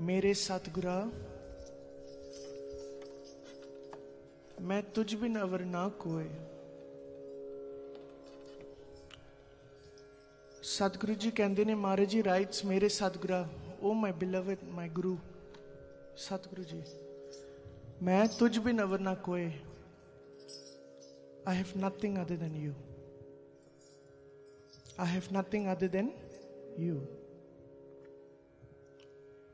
मेरे सतगुरा मैं तुझ बिन अवर ना कोय. Sadhguru ji ਕਹਿੰਦੇ ਨੇ, Maharaj ji writes, ਮੇਰੇ ਸਤਿਗੁਰਾ, oh my beloved, my guru, Sadhguru ji, ਮੈਂ ਤੁਝ ਬਿਨ ਅਵਰ ਨਾ ਕੋਏ. I have nothing other than you. I have nothing other than you.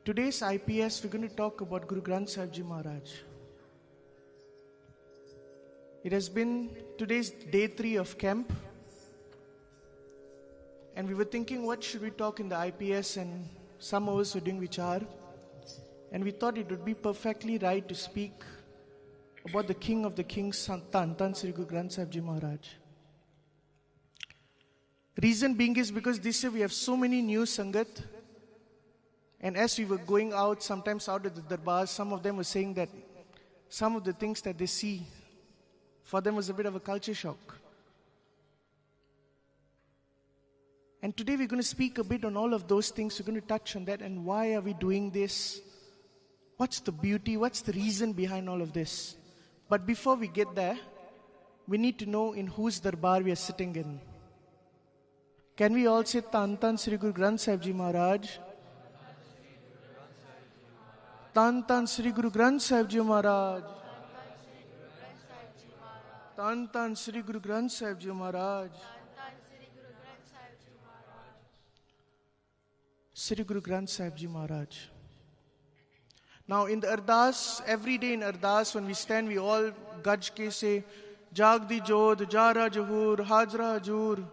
Today's IPS, we're going to talk about Guru Granth Sahib Ji Maharaj. It has been today's day 3 of camp. And we were thinking, what should we talk in the IPS? And some of us were doing vichar. And we thought it would be perfectly right to speak about the King of the Kings, Tan Sri Guru Granth Sahib Ji Maharaj. Reason being is because this year we have so many new Sangat. And as we were going out, sometimes out of the darbars, some of them were saying that some of the things that they see, for them was a bit of a culture shock. And today we're going to speak a bit on all of those things. We're going to touch on that and why are we doing this? What's the beauty? What's the reason behind all of this? But before we get there, we need to know in whose darbar we are sitting in. Can we all say Tan Tan Sri Guru Granth Sahib Ji Maharaj? Tan Tan Sri Guru Granth Sahib Ji Maharaj. Tan Tan Sri Guru Granth Sahib Ji Maharaj. Sri Guru Granth Sahib Ji Maharaj. Now in the Ardas, every day in Ardas, when we stand, we all gaj ke say, Jagdi Jod, Jara Jahur, Hajra Hajur,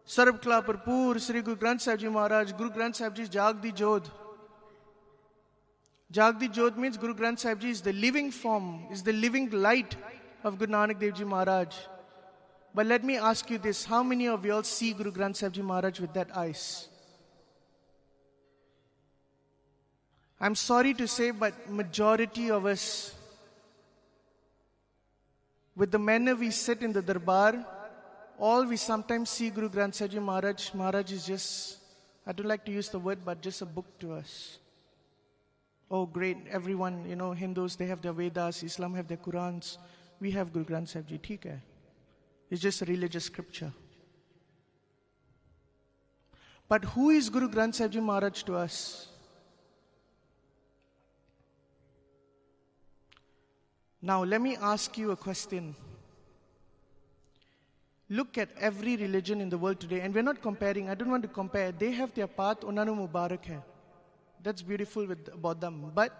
Sarab Kla Parpur, Sri Guru Granth Sahib Ji Maharaj. Guru Granth Sahib Ji is Jagdi Jod. Jagdi Jod means Guru Granth Sahib Ji is the living form, is the living light of Guru Nanak Dev Ji Maharaj. But let me ask you this, how many of you all see Guru Granth Sahib Ji Maharaj with that eyes? I'm sorry to say, but majority of us, with the manner we sit in the darbar, all we sometimes see Guru Granth Sahib Ji Maharaj. Maharaj is just, I don't like to use the word, but just a book to us. Oh great, everyone, Hindus, they have their Vedas, Islam have their Qurans. We have Guru Granth Sahib Ji, theek hai. It's just a religious scripture. But who is Guru Granth Sahib Ji Maharaj to us? Now, let me ask you a question. Look at every religion in the world today, and we're not comparing, I don't want to compare. They have their path, Unanu Mubarak hai. That's beautiful about them. But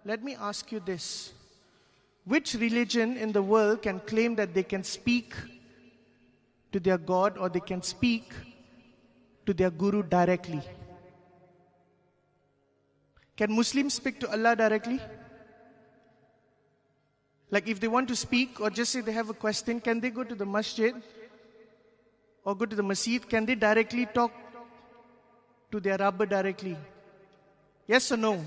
let me ask you this. Which religion in the world can claim that they can speak to their God or they can speak to their Guru directly? Can Muslims speak to Allah directly? Like if they want to speak or just say they have a question, can they go to the masjid or go to the masjid? Can they directly talk to their Rabb directly? Yes or no?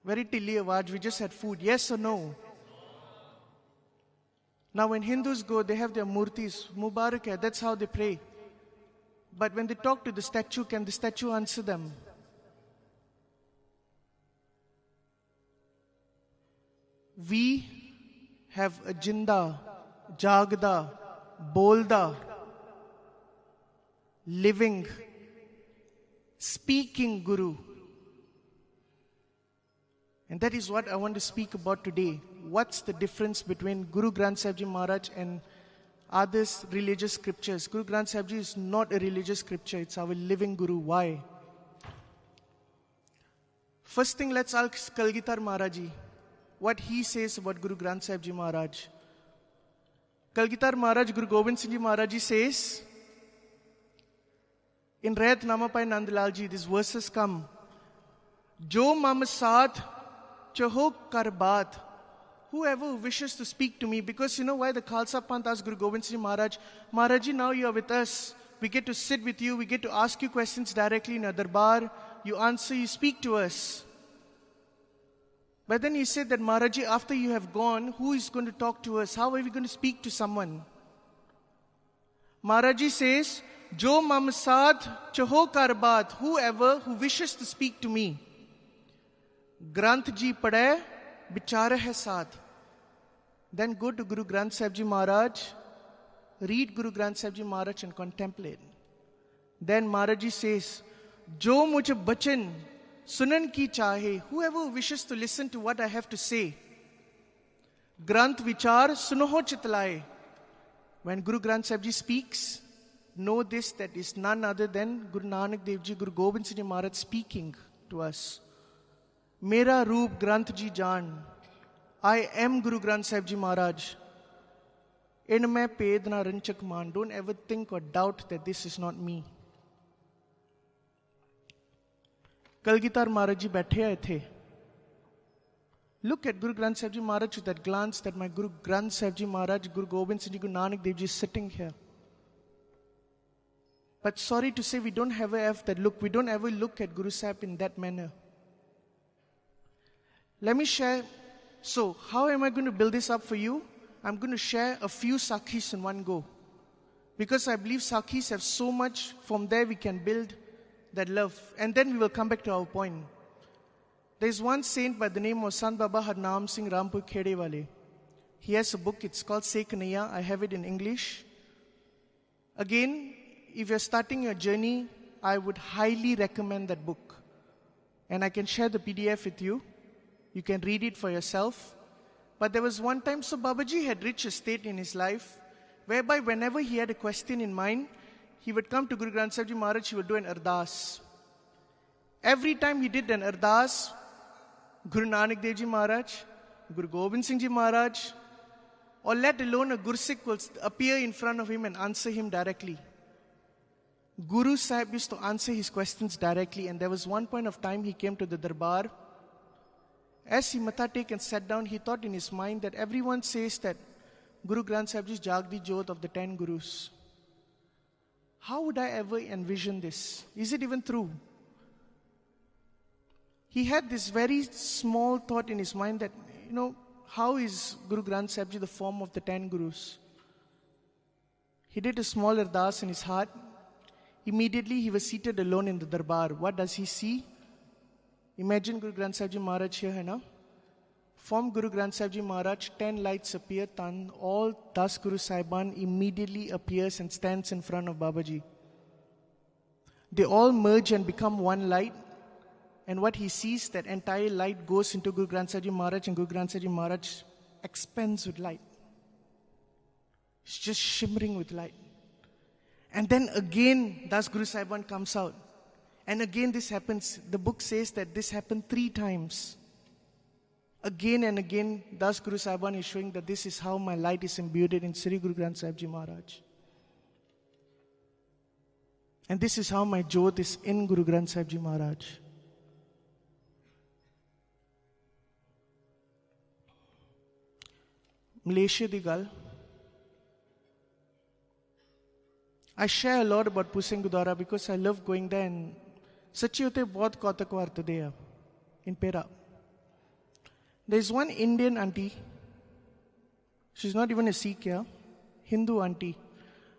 Very tilly awaj, we just had food. Yes or no? Now when Hindus go, they have their murtis, Mubarak hai, that's how they pray. But when they talk to the statue, can the statue answer them? We have a Jinda, Jagda, Bolda, living, speaking Guru. And that is what I want to speak about today. What's the difference between Guru Granth Sahib Ji Maharaj and other religious scriptures? Guru Granth Sahib Ji is not a religious scripture, it's our living Guru. Why? First thing, let's ask Kalgitar Maharaji what he says about Guru Granth Sahib Ji Maharaj. Kalgitar Maharaj, Guru Gobind Singh Ji Maharaj Ji says, in Rayat Namapai Nandlal Ji, these verses come, Jo mam saath chaho karbat. Whoever wishes to speak to me, because you know why the Khalsa Panth asked Guru Gobind Singh Ji Maharaj, Maharaji, now you are with us. We get to sit with you, we get to ask you questions directly in a darbar. You answer, you speak to us. But then he said that, Maharaji, after you have gone, who is going to talk to us? How are we going to speak to someone? Maharaji says, Jo mam saath chaho kar baat, whoever who wishes to speak to me. Granth ji padhe, bichar hai saath. Then go to Guru Granth Sahib Ji Maharaj, read Guru Granth Sahib Ji Maharaj and contemplate. Then Maharaj Ji says, Jo mujhe bachan sunan ki chahe, whoever wishes to listen to what I have to say. Granth vichar sunoho chitlaye. When Guru Granth Sahib Ji speaks, know this, that is none other than Guru Nanak Dev Ji, Guru Gobind Singh Ji Maharaj speaking to us. Mera roop Granth Ji jaan. I am Guru Granth Sahib Ji Maharaj. In mein ped na ranchak maan. Don't ever think or doubt that this is not me. Kalgitar Maharaj Ji baithe aaye the. Look at Guru Granth Sahib Ji Maharaj with that glance that my Guru Granth Sahib Ji Maharaj, Guru Gobind Singh Ji, Guru Nanak Dev Ji is sitting here. But sorry to say, we don't ever have that look. We don't ever look at Guru Sahib in that manner. Let me share. So, how am I going to build this up for you? I'm going to share a few Sakhis in one go. Because I believe Sakhis have so much. From there we can build that love. And then we will come back to our point. There is one saint by the name of Sant Baba Harnam Singh Rampur Khedewale. He has a book, it's called Se Kanhaiya. I have it in English. Again, if you're starting your journey, I would highly recommend that book. And I can share the PDF with you. You can read it for yourself. But there was one time, so Babaji had reached a state in his life, whereby whenever he had a question in mind, he would come to Guru Granth Sahib Ji Maharaj, he would do an Ardas. Every time he did an Ardas, Guru Nanak Dev Ji Maharaj, Guru Gobind Singh Ji Maharaj, or let alone a Gursikh will appear in front of him and answer him directly. Guru Sahib used to answer his questions directly, and there was one point of time he came to the Darbar. As he matha take and sat down, he thought in his mind that everyone says that Guru Granth Sahib Ji is Jagdi Jyot of the 10 Gurus. How would I ever envision this? Is it even true? He had this very small thought in his mind that, how is Guru Granth Sahib Ji the form of the 10 Gurus? He did a small ardas in his heart. Immediately he was seated alone in the Darbar. What does he see? Imagine Guru Granth Sahib Ji Maharaj here, hai na? From Guru Granth Sahib Ji Maharaj, 10 lights appear, all 10 Guru Sahiban immediately appears and stands in front of Babaji. They all merge and become one light. And what he sees, that entire light goes into Guru Granth Sahib Ji Maharaj, and Guru Granth Sahib Ji Maharaj expands with light. It's just shimmering with light. And then again, Das Guru Sahiban comes out. And again this happens. The book says that this happened 3 times. Again and again, Das Guru Sahiban is showing that this is how my light is imbued in Sri Guru Granth Sahib Ji Maharaj. And this is how my Jyot is in Guru Granth Sahib Ji Maharaj. Malaysia di gal. I share a lot about Pusing Gurdwara because I love going there, and sachi hote bahut kautak vartade in Pera. There is one Indian auntie. She's not even a Sikh, Hindu auntie.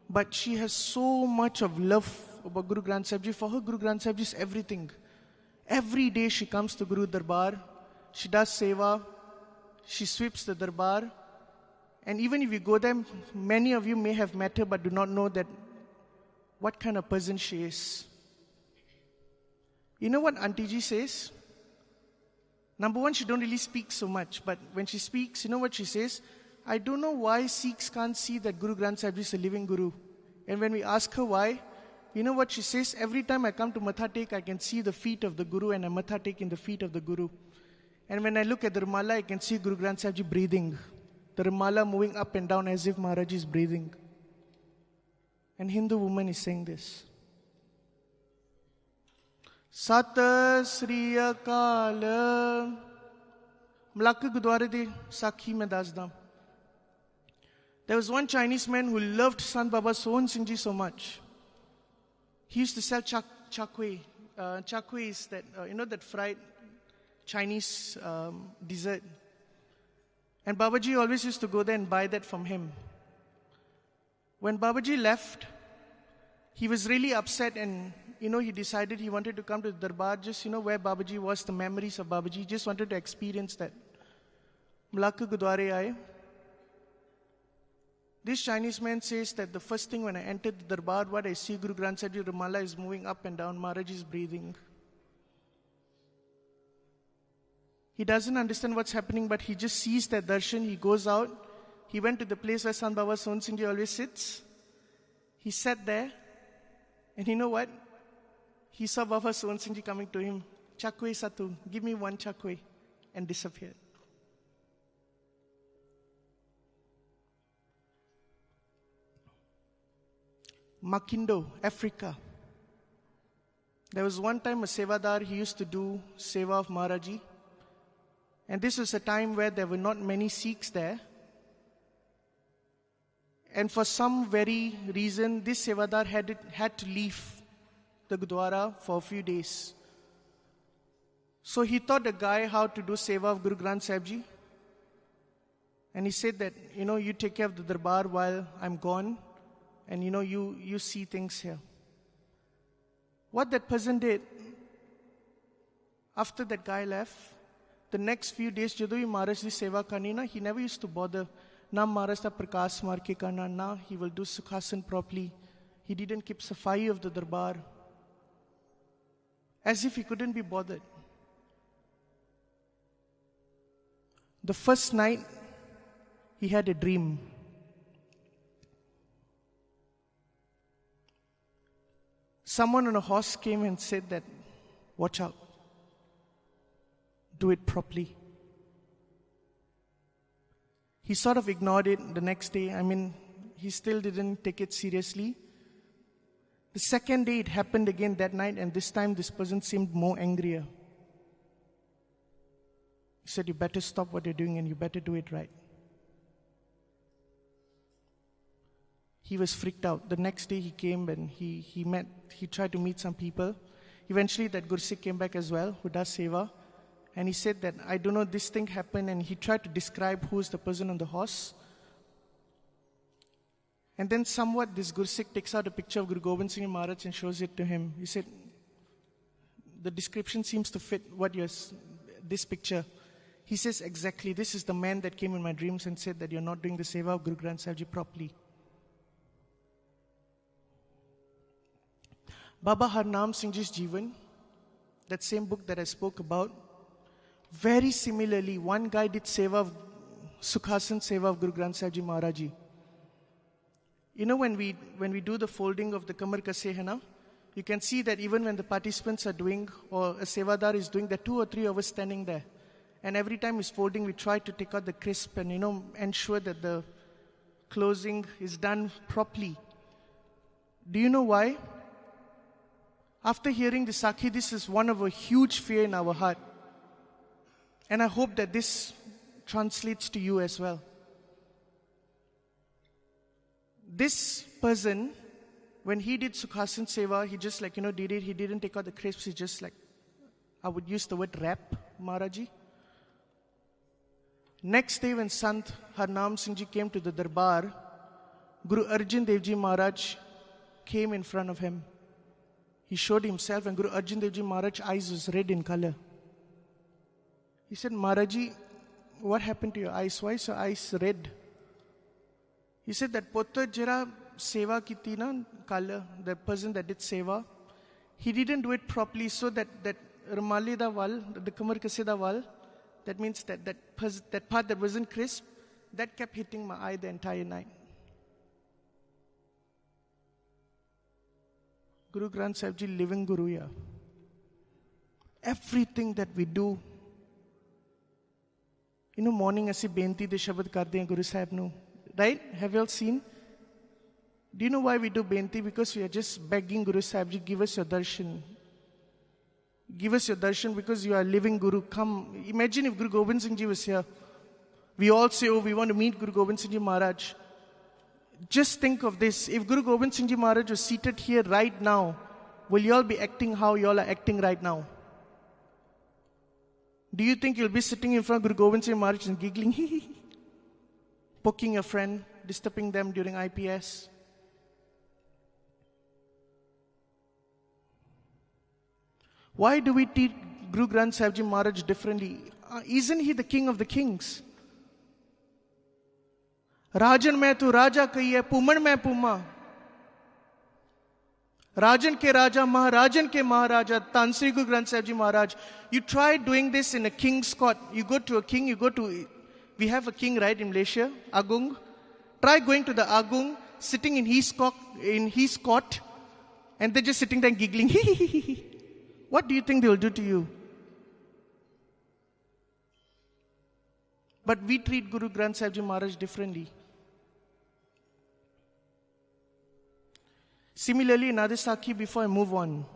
But she has so much of love about Guru Granth Sahib Ji. For her, Guru Granth Sahib Ji is everything. Every day she comes to Guru Darbar. She does seva. She sweeps the Darbar. And even if you go there, many of you may have met her but do not know that what kind of person she is. You know what Auntie Ji says? Number one, she don't really speak so much. But when she speaks, you know what she says? I don't know why Sikhs can't see that Guru Granth Sahib Ji is a living Guru. And when we ask her why, you know what she says? Every time I come to Matha Tek, I can see the feet of the Guru, and I Matha Tek in the feet of the Guru. And when I look at the Rumala, I can see Guru Granth Sahib Ji breathing. The Rumala moving up and down as if Maharaj is breathing. And Hindu woman is saying this. Sat Sri Akal. Malacca Gurdwara de Sakhi mein dasda. There was one Chinese man who loved Sant Baba Sohan Singh Ji so much. He used to sell chakwe. Chakwe is that, that fried Chinese dessert. And Babaji always used to go there and buy that from him. When Babaji left, he was really upset, and he decided he wanted to come to the Darbar, just where Babaji was, the memories of Babaji. He just wanted to experience that. Malacca Gurdwara aaye. This Chinese man says that the first thing when I entered the Darbar, what I see, Guru Granth Sahib Ji Ramala is moving up and down, Maharaj is breathing. He doesn't understand what's happening, but he just sees that darshan. He goes out. He went to the place where Sant Baba Sohn Singh Ji always sits. He sat there, and you know what? He saw Baba Sohn Singh Ji coming to him. Chakwe Satu, give me one chakwe, and disappeared. Makindo, Africa. There was one time a sevadar, he used to do seva of Maharaji. And this was a time where there were not many Sikhs there. And for some very reason, this sevadar had to leave the Gurdwara for a few days. So he taught a guy how to do seva of Guru Granth Sahib Ji. And he said that, you take care of the Darbar while I'm gone. And you see things here. What that person did, after that guy left, the next few days, jadoi Maharaj di seva karni na, he never used to bother. Na Maharaj da prakas mar ke karna, na he will do sukhasan properly. He didn't keep safai of the Darbar. As if he couldn't be bothered. The first night, he had a dream. Someone on a horse came and said that, watch out. Do it properly. He sort of ignored it the next day. He still didn't take it seriously. The second day it happened again that night, and this time this person seemed more angrier. He said, you better stop what you're doing and you better do it right. He was freaked out. The next day he came and he tried to meet some people. Eventually that Gursikh came back as well, who does seva. And he said that, I don't know, this thing happened, and he tried to describe who's the person on the horse. And then somewhat this Gursikh takes out a picture of Guru Gobind Singh Maharaj and shows it to him. He said, the description seems to fit this picture. He says, exactly, this is the man that came in my dreams and said that you're not doing the seva of Guru Granth Sahib Ji properly. Baba Harnam Singh Ji's Jeevan, that same book that I spoke about, very similarly, one guy did seva of Sukhasan seva of Guru Granth Sahib Ji Maharaj Ji. When we do the folding of the Kamar Ka Sehana, you can see that even when the participants are doing, or a sevadar is doing, there are 2 or 3 of us standing there. And every time he's folding, we try to take out the crisp and, ensure that the closing is done properly. Do you know why? After hearing the Sakhi, this is one of a huge fear in our heart. And I hope that this translates to you as well. This person, when he did Sukhasan Seva, he just did it. He didn't take out the crisps. He just I would use the word rap, Maharaji. Next day when Sant Harnam Singh Ji came to the Darbar, Guru Arjan Dev Ji Maharaj came in front of him. He showed himself, and Guru Arjan Dev Ji Maharaj's eyes was red in color. He said, Maharaji, what happened to your eyes? Why is your eyes red? He said that Potta Jara Seva Kiti na Kala, the person that did Seva, he didn't do it properly, so that Ramali da wal, the Kamar Kase da wal, that means that part that wasn't crisp, that kept hitting my eye the entire night. Guru Granth Sahib Ji, living Guru ya. Everything that we do, morning asi benti de shabad karde hain Guru Sahib nu. Right? Have you all seen? Do you know why we do benti? Because we are just begging Guru Sahib Ji, give us your darshan. Give us your darshan because you are living Guru. Come. Imagine if Guru Gobind Singh Ji was here. We all say, we want to meet Guru Gobind Singh Ji Maharaj. Just think of this. If Guru Gobind Singh Ji Maharaj was seated here right now, will you all be acting how you all are acting right now? Do you think you'll be sitting in front of Guru Gobind Singh Maharaj and giggling, poking a friend, disturbing them during IPS? Why do we treat Guru Granth Sahib Ji Maharaj differently? Isn't he the king of the kings? Rajan mein tu raja kahi hai, puman mein puma. Rajan ke Raja, Maharajan ke Maharaja, Tan Sri Guru Granth Sahib Ji Maharaj. You try doing this in a king's court. You go to a king, we have a king, right, in Malaysia, Agung. Try going to the Agung, sitting in his court, and they're just sitting there and giggling. What do you think they will do to you? But we treat Guru Granth Sahib Ji Maharaj differently. Similarly, another Sakhi before I move on.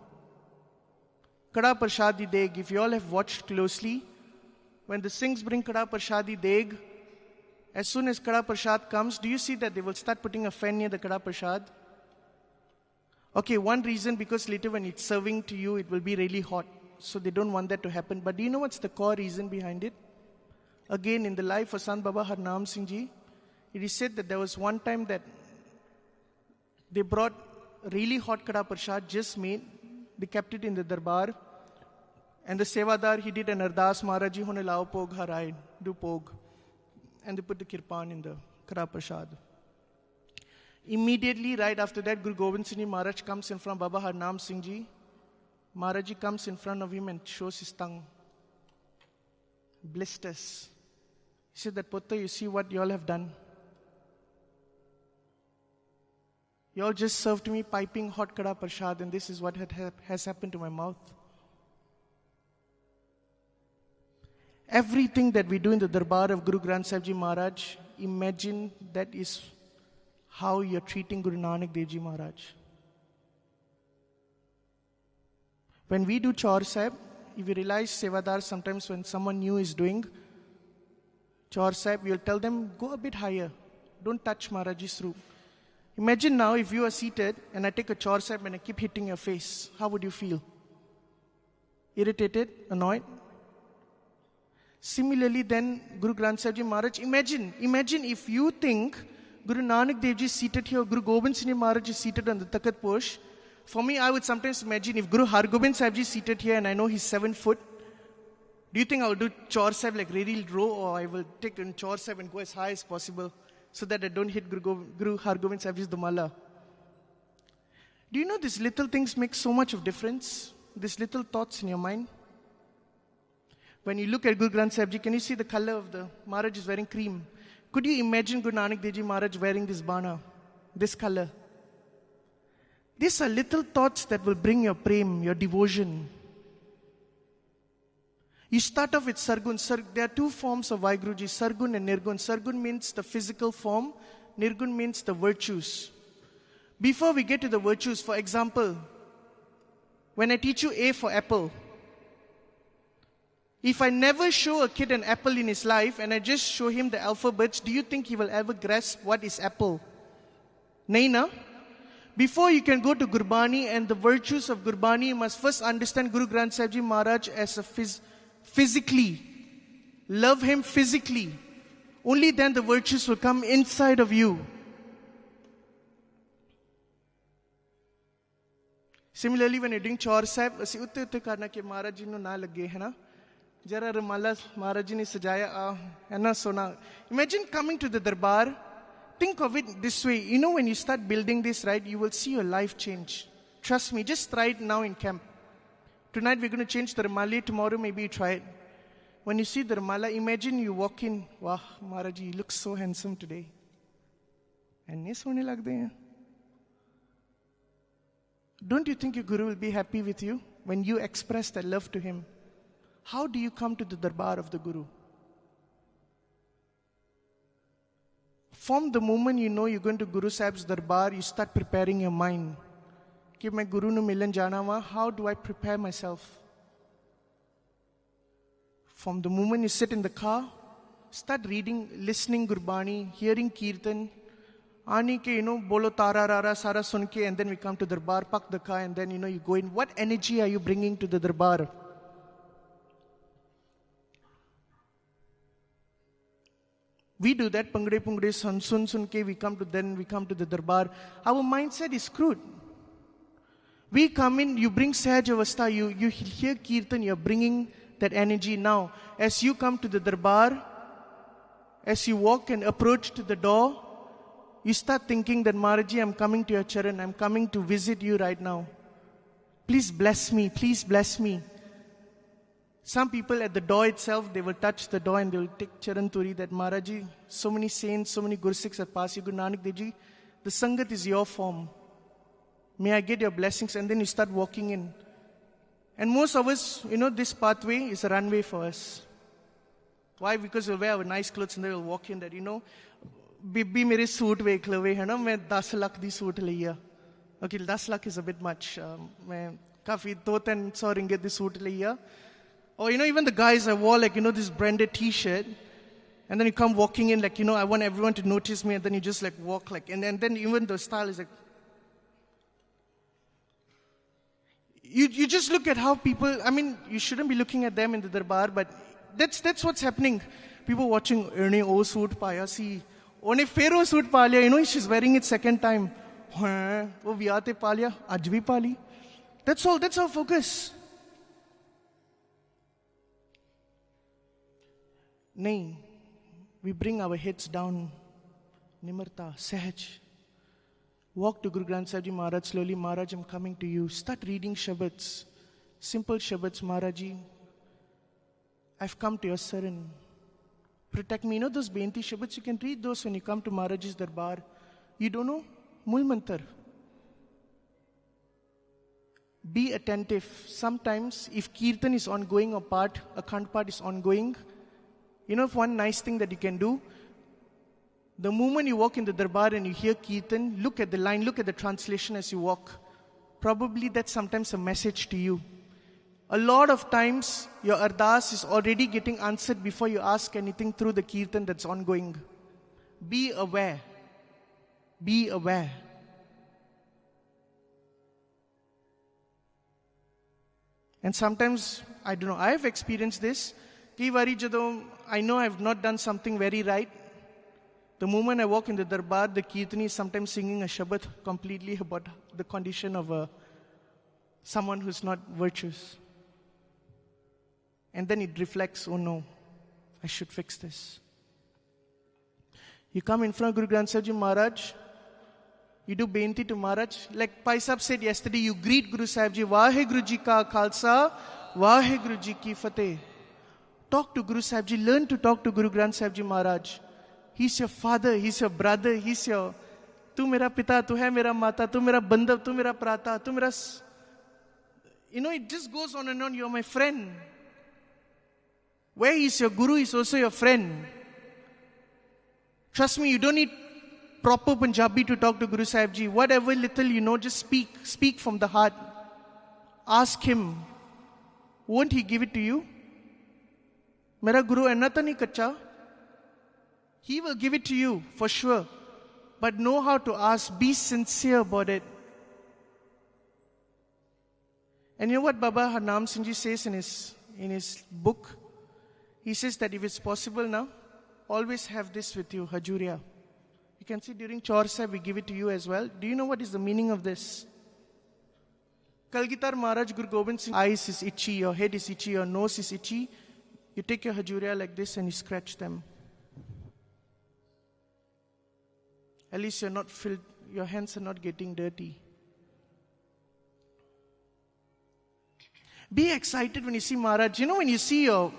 Kada Prashadi Deg, if you all have watched closely, when the Singhs bring Kada Prashadi Deg, as soon as Kada Prashad comes, do you see that they will start putting a fan near the Kada Prashad? Okay, one reason, because later when it's serving to you, it will be really hot. So they don't want that to happen. But do you know what's the core reason behind it? Again, in the life of Sant Baba Harnam Singh Ji, it is said that there was one time that they brought really hot Kada Prashad, just made. They kept it in the darbar. And the sevadar, he did an Ardas, Maharaji hone lao pog harai, do pog. And they put the kirpan in the Kada Prashad. Immediately, right after that, Guru Gobind Singh Ji Maharaj comes in front of Baba Harnam Singh Ji. Maharaji comes in front of him and shows his tongue. Blisters. He said that, Putta, you see what you all have done? You all just served me piping hot Kada Prashad, and this is what has happened to my mouth. Everything that we do in the darbar of Guru Granth Sahib Ji Maharaj, imagine that is how you're treating Guru Nanak Dev Ji Maharaj. When we do Chaur Sahib, if you realize sewadars, sometimes when someone new is doing Chaur Sahib, we'll tell them, go a bit higher. Don't touch Maharaj's room. Imagine now if you are seated and I take a Chaur Sahib and I keep hitting your face. How would you feel? Irritated? Annoyed? Similarly then, Guru Granth Sahib Ji Maharaj, imagine if you think Guru Nanak Dev Ji is seated here, Guru Gobind Singh Ji Maharaj is seated on the Takat Posh. For me, I would sometimes imagine if Guru Hargobind Sahib Ji is seated here and I know he's 7 foot, do you think I will do Chaur Sahib like really low, or I will take a Chaur Sahib and go as high as possible so that I don't hit Guru Hargobind Sahib Ji's Dumala? Do you know these little things make so much of difference? These little thoughts in your mind? When you look at Guru Granth Sahib Ji, can you see the color of the Maharaj is wearing cream? Could you imagine Guru Nanak Dev Ji Maharaj wearing this bana, this color? These are little thoughts that will bring your prem, your devotion. You start off with Sargun. There are two forms of Vaheguruji, Sargun and Nirgun. Sargun means the physical form. Nirgun means the virtues. Before we get to the virtues, for example, when I teach you A for apple, if I never show a kid an apple in his life and I just show him the alphabets, do you think he will ever grasp what is apple? Nahi na? Before you can go to Gurbani and the virtues of Gurbani, you must first understand Guru Granth Sahib Ji Maharaj as a physically. Love him physically. Only then the virtues will come inside of you. Similarly, when you're doing Chaur Sahib, asi utte karna ke Maharaj ji no na lage hai na. Jara Ramala Maharaj ji ne sajaya hai na sona. Imagine coming to the darbar. Think of it this way. You know, when you start building this, right, you will see your life change. Trust me, just try it now in camp. Tonight we're going to change the Ramali. Tomorrow maybe you try it. When you see the Ramala, imagine you walk in. Wow, Maharaj ji, you look so handsome today. And ye sone lagde hain. Don't you think your Guru will be happy with you when you express that love to him? How do you come to the darbar of the Guru? From the moment you know you're going to Guru Sahib's darbar, you start preparing your mind. Ki main Guru nu milan jana wa, how do I prepare myself? From the moment you sit in the car, start reading, listening Gurbani, hearing Kirtan. Aani ke, bolo tara rara sara sun ke, and then we come to darbar, park the car, and then, you go in. What energy are you bringing to the darbar? We do that, pangde sun ke, we come to the darbar. Our mindset is screwed. We come in, you bring Sahaj Avastha, you hear Kirtan, you're bringing that energy now. As you come to the Darbar, as you walk and approach to the door, you start thinking that, Maharaji, I'm coming to your charan, I'm coming to visit you right now. Please bless me, please bless me. Some people at the door itself, they will touch the door and they will take charan turi that, Maharaji, so many saints, so many Guru Sikhs have passed you, Guru Nanak Dev Ji, the Sangat is your form. May I get your blessings? And then you start walking in. And most of us, this pathway is a runway for us. Why? Because we'll wear our nice clothes and they will walk in that, Bibi mere suit veek lave, hai na, main 10 lakh di suit liya. Okay, 10 lakh is a bit much. Main kafi 200-300 ringgit di suit liya. Or, even the guys, I wore this branded t-shirt. And then you come walking in I want everyone to notice me. And then you just walk and then even the style is You just look at how people, you shouldn't be looking at them in the darbar, but that's what's happening. People watching, oh suit paya, see, one pharaoh suit palya, she's wearing it second time. Oh viyate palya, aj bhi pali. That's all, that's our focus. Nahin, we bring our heads down, nimarta, sahaj. Walk to Guru Granth Sahib Ji Maharaj slowly. Maharaj, I'm coming to you. Start reading Shabads. Simple Shabads, Maharaji. I've come to your saran. Protect me. Those Benti Shabads, you can read those when you come to Maharaj's Darbar. You don't know? Mul Mantar. Be attentive. Sometimes, if Kirtan is ongoing or a Khand part is ongoing, one nice thing that you can do, the moment you walk in the Darbar and you hear Kirtan, look at the line, look at the translation as you walk. Probably that's sometimes a message to you. A lot of times, your Ardas is already getting answered before you ask anything through the Kirtan that's ongoing. Be aware. Be aware. And sometimes, I don't know, I have experienced this. I know I have not done something very right. The moment I walk in the Darbar, the Kirtani is sometimes singing a Shabad completely about the condition of someone who's not virtuous. And then it reflects, oh no, I should fix this. You come in front of Guru Granth Sahib Ji Maharaj, you do Benti to Maharaj. Like Pai Sahib said yesterday, you greet Guru Sahib Ji, Vaheguru Ji ka Khalsa, Vaheguru Ji ki Fateh. Talk to Guru Sahib Ji, learn to talk to Guru Granth Sahib Ji Maharaj. He's your father, he's your brother, he's your... Tu mera pita, tu hai mera mata, tu mera bandhav, tu mera prata, tu mera... it just goes on and on. You're my friend. Where he's your guru, he's also your friend. Trust me, you don't need proper Punjabi to talk to Guru Sahib Ji. Whatever little you know, just speak. Speak from the heart. Ask him. Won't he give it to you? Mera guru enna ta nahi kacha. He will give it to you, for sure. But know how to ask. Be sincere about it. And you know what Baba Harnam Singh Ji says in his book? He says that if it's possible now, always have this with you, Hajuria. You can see during Chaur Sahib, we give it to you as well. Do you know what is the meaning of this? Kalgitar Maharaj Guru Gobind Singh, eyes is itchy, your head is itchy, your nose is itchy. You take your Hajuria like this and you scratch them. At least your hands are not getting dirty. Be excited when you see Maharaj. When you see your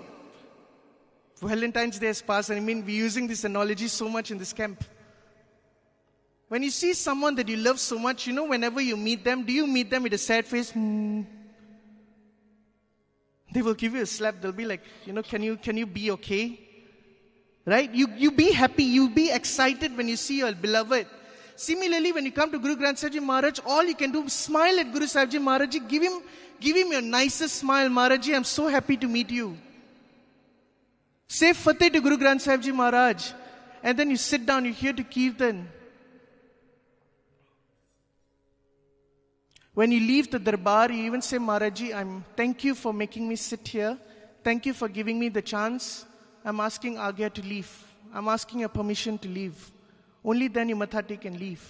Valentine's Day has passed, we're using this analogy so much in this camp. When you see someone that you love so much, whenever you meet them, do you meet them with a sad face? They will give you a slap. They'll be like, can you be okay? Right? You be happy, you be excited when you see your beloved. Similarly, when you come to Guru Granth Sahib Ji Maharaj, all you can do is smile at Guru Sahib Ji Maharaj. Give him your nicest smile. Maharaj, I'm so happy to meet you. Say Fateh to Guru Granth Sahib Ji Maharaj. And then you sit down, you hear the Kirtan. When you leave the Darbar, you even say, Maharaj, thank you for making me sit here. Thank you for giving me the chance. I'm asking Agya to leave. I'm asking your permission to leave. Only then you Mathati can leave.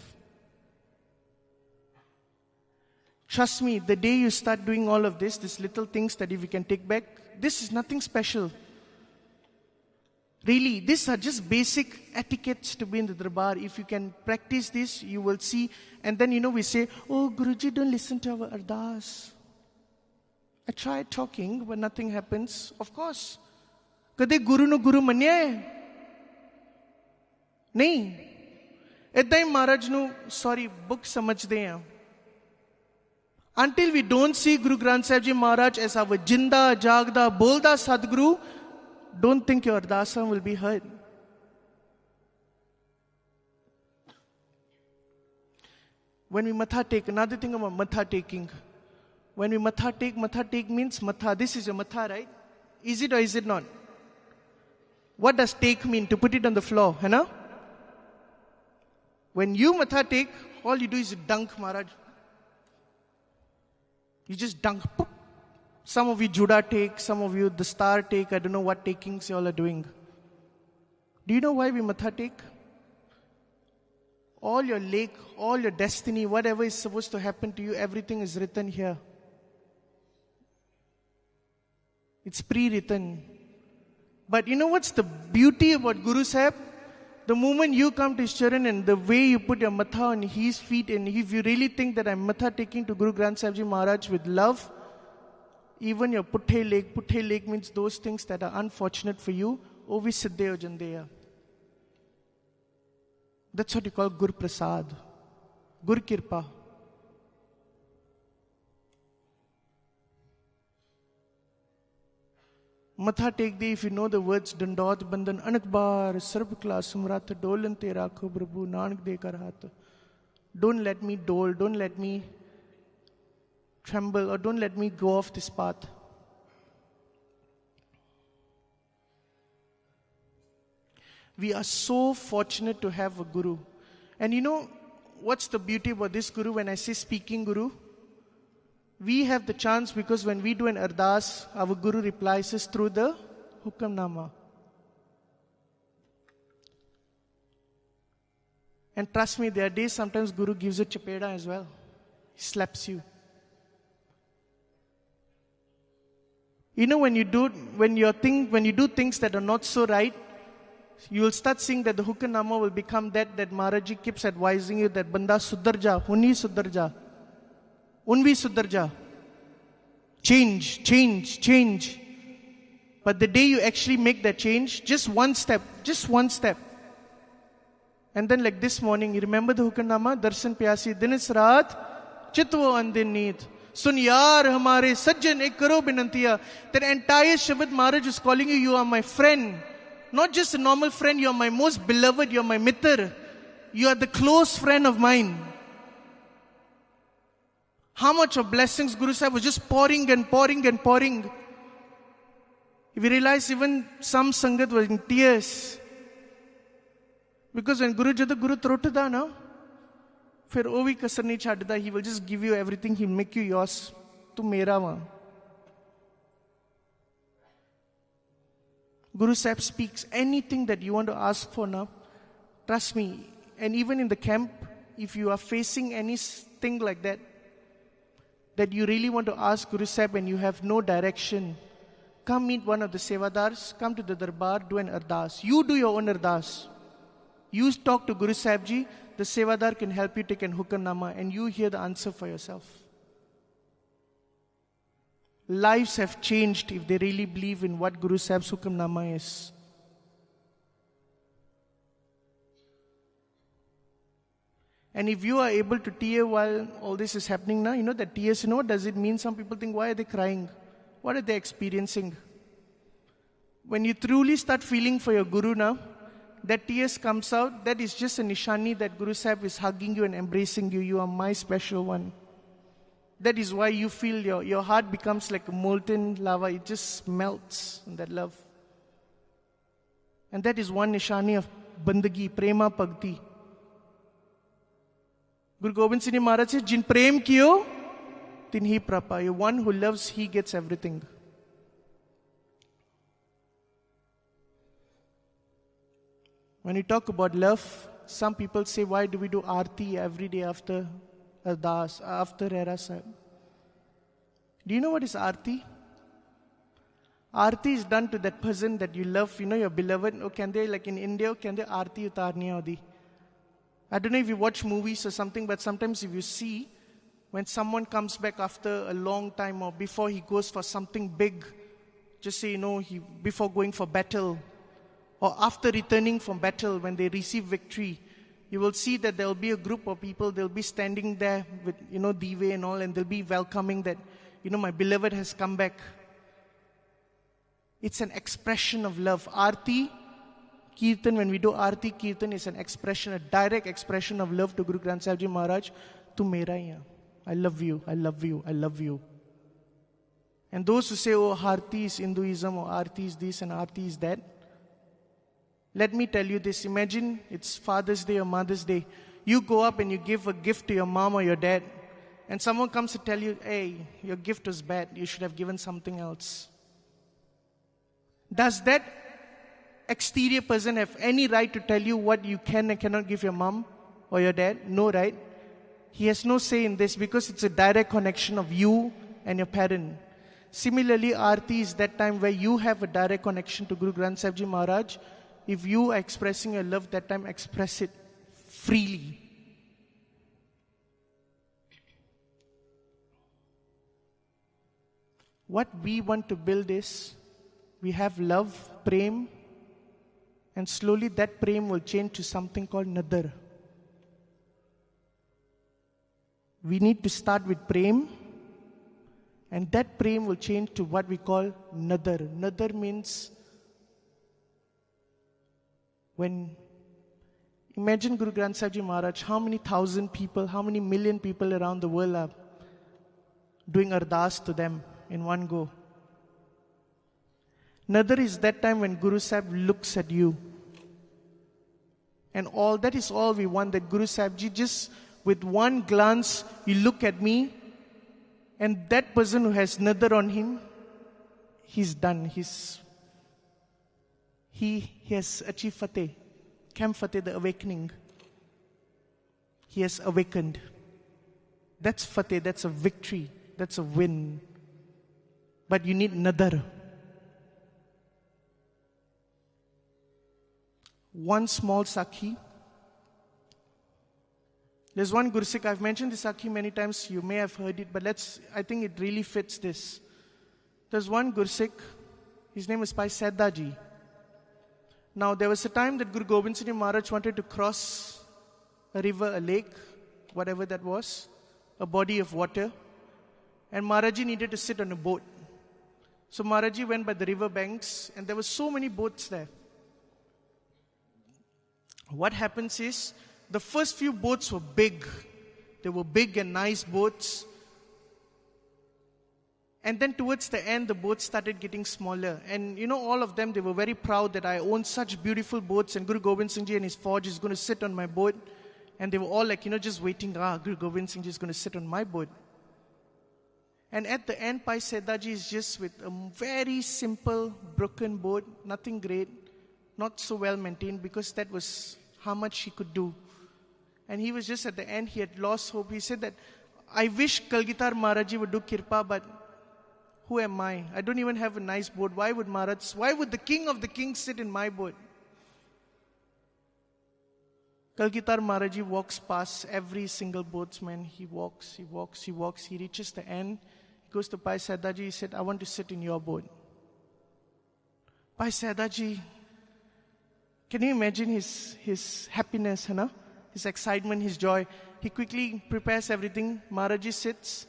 Trust me, the day you start doing all of this, these little things that if you can take back, this is nothing special. Really, these are just basic etiquettes to be in the darbar. If you can practice this, you will see. And then, we say, oh, Guruji, don't listen to our Ardas. I tried talking, but nothing happens. Of course. Kade Guru no Guru manya hai? Nahi. Edda hi Maharaj nu, book samajhde hain. Until we don't see Guru Granth Sahib Ji Maharaj as our jinda, jagda, bolda Sadguru, don't think your ardasa will be heard. When we matha take, another thing about matha taking. When we matha take means matha. This is your matha, right? Is it or is it not? What does take mean? To put it on the floor, you know? When you matha take, all you do is dunk, Maharaj. You just dunk. Poop. Some of you Judah take, some of you the star take. I don't know what takings you all are doing. Do you know why we matha take? All your lake, all your destiny, whatever is supposed to happen to you, everything is written here. It's pre-written. But you know what's the beauty about Guru Sahib? The moment you come to his charan and the way you put your matha on his feet, and if you really think that I'm matha taking to Guru Granth Sahib Ji Maharaj with love, even your putte leg means those things that are unfortunate for you, ovi siddhe ho jandeya. That's what you call Gur Prasad, Gur Kirpa. Matha take the, if you know the words, Dandot Bandan Anakbar, Sarvakla Samrat, Dolan Te Rakho Prabhu, Nanak De Kar Hath. Don't let me dole, don't let me tremble, or don't let me go off this path. We are so fortunate to have a Guru. And you know what's the beauty about this Guru? When I say speaking Guru, we have the chance, because when we do an Ardas, our Guru replies us through the Hukamnama. And trust me, there are days sometimes Guru gives a chapeda as well. He slaps you. You know, when you do things that are not so right, you will start seeing that the Hukamnama will become that Maharaji keeps advising you, that Banda Sudarja, Huni Sudarja, Unvi Sudarja. Change. But the day you actually make that change, just one step. And then like this morning, you remember the Hukamnama? Darshan Pyasi, Dinis Raat, Chitvo Andin Neet. Sun yaar hamare sajjan ek karo binantiya. That entire Shabad Maharaj is calling you, you are my friend. Not just a normal friend, you are my most beloved, you are my mitter. You are the close friend of mine. How much of blessings Guru Sahib was just pouring. If you realize, even some Sangat was in tears. Because when Guru Jada Guru Trotada na, फिर वो भी कसर नहीं छाड़ता. He will just give you everything. He will make you yours. Tu mera wa. Guru Sahib speaks anything that you want to ask for now. Trust me. And even in the camp, if you are facing anything like that you really want to ask Guru Sahib and you have no direction, come meet one of the sewadars, come to the darbar, do an ardas. You do your own ardas. You talk to Guru Sahib Ji, the sewadar can help you take an Hukamnama, and you hear the answer for yourself. Lives have changed if they really believe in what Guru Sahib's Hukamnama is. And if you are able to tear while all this is happening now, you know that tears, what does it mean? Some people think, why are they crying? What are they experiencing? When you truly start feeling for your Guru now, that tears comes out, that is just a nishani that Guru Sahib is hugging you and embracing you. You are my special one. That is why you feel your heart becomes like a molten lava. It just melts in that love. And that is one nishani of bandagi, prema bhakti. Guru Gobind Singh Maharaj says, Jin prem kiyo, tin hi prapa. One who loves, he gets everything. When we talk about love, some people say, why do we do Aarti every day after Ardas, after Rehra Sahib? Do you know what is Aarti? Aarti is done to that person that you love, your beloved. Or can they, like in India, can they Aarti utarni audi? I don't know if you watch movies or something, but sometimes if you see, when someone comes back after a long time or before he goes for something big, just say, before going for battle, or after returning from battle, when they receive victory, you will see that there will be a group of people, they'll be standing there with, dive and all, and they'll be welcoming that, my beloved has come back. It's an expression of love. Aarti, Kirtan, when we do Aarti, Kirtan is an expression, a direct expression of love to Guru Granth Sahib Ji Maharaj, tu mera hi hai. I love you, I love you, I love you. And those who say, Aarti is Hinduism, or Aarti is this and Aarti is that, let me tell you this. Imagine it's Father's Day or Mother's Day. You go up and you give a gift to your mom or your dad, and someone comes to tell you, hey, your gift was bad, you should have given something else. Does that exterior person have any right to tell you what you can and cannot give your mom or your dad? No, right? He has no say in this because it's a direct connection of you and your parent. Similarly, Aarti is that time where you have a direct connection to Guru Granth Sahib Ji Maharaj. If you are expressing your love that time, express it freely. What we want to build is, we have love, prem, and slowly that prem will change to something called nadar. We need to start with prem, and that prem will change to what we call nadar. Nadar means, imagine Guru Granth Sahib Ji Maharaj, how many thousand people, how many million people around the world are doing ardas to them in one go. Nadar is that time when Guru Sahib looks at you. And that is all we want, that Guru Sahib Ji, just with one glance, you look at me, and that person who has nadar on him, he's done. He has achieved Fateh. Camp Fateh, the awakening. He has awakened. That's Fateh, that's a victory, that's a win. But you need nadar. One small Sakhi. There's one Gursikh, I've mentioned this Sakhi many times, you may have heard it, but I think it really fits this. There's one Gursikh, his name is Bhai Seddaji. Now, there was a time that Guru Gobind Singh Maharaj wanted to cross a river, a lake, whatever that was, a body of water, and Maharaji needed to sit on a boat. So Maharaji went by the river banks, and there were so many boats there. What happens is, the first few boats were big. They were big and nice boats. And then towards the end, the boats started getting smaller. And all of them, they were very proud that I own such beautiful boats, and Guru Gobind Singh Ji and his forge is going to sit on my boat. And they were all like, just waiting, Guru Gobind Singh Ji is going to sit on my boat. And at the end, Bhai Seddaji is just with a very simple, broken boat, nothing great, not so well maintained, because that was how much he could do. And he was just at the end, he had lost hope. He said that, I wish Kalgitar Maharaji would do kirpa, but who am I? I don't even have a nice boat. Why would the king of the kings sit in my boat? Kalgitar Maharaji walks past every single boatsman. He walks. He reaches the end. He goes to Bhai Seddaji. He said, I want to sit in your boat. Bhai Seddaji, can you imagine his happiness, his excitement, his joy? He quickly prepares everything. Maharaji sits.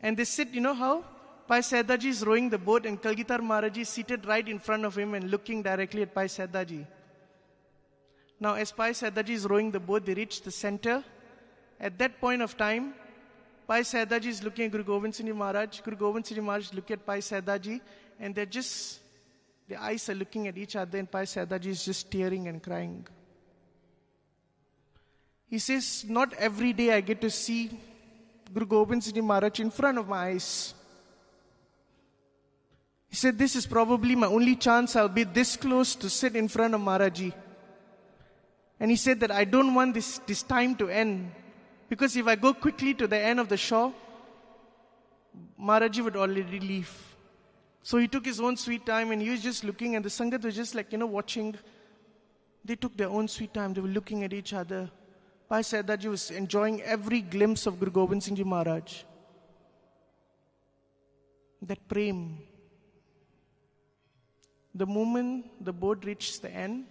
And they sit, how? Bhai Seddaji is rowing the boat, and Kalgitar Maharaji is seated right in front of him and looking directly at Bhai Seddaji. Now, as Bhai Seddaji is rowing the boat, they reach the center. At that point of time, Bhai Seddaji is looking at Guru Gobind Singh Ji Maharaj. Guru Gobind Singh Ji Maharaj look at Bhai Seddaji, and their eyes are looking at each other, and Bhai Seddaji is just tearing and crying. He says, not every day I get to see Guru Gobind Singh Ji Maharaj in front of my eyes. He said, this is probably my only chance I'll be this close to sit in front of Maharaji. And he said that I don't want this time to end. Because if I go quickly to the end of the shore, Maharaji would already leave. So he took his own sweet time and he was just looking, and the Sangat was just like, watching. They took their own sweet time. They were looking at each other. Bhai Saidaji was enjoying every glimpse of Guru Gobind Singh Ji Maharaj. That prem. The moment the boat reached the end,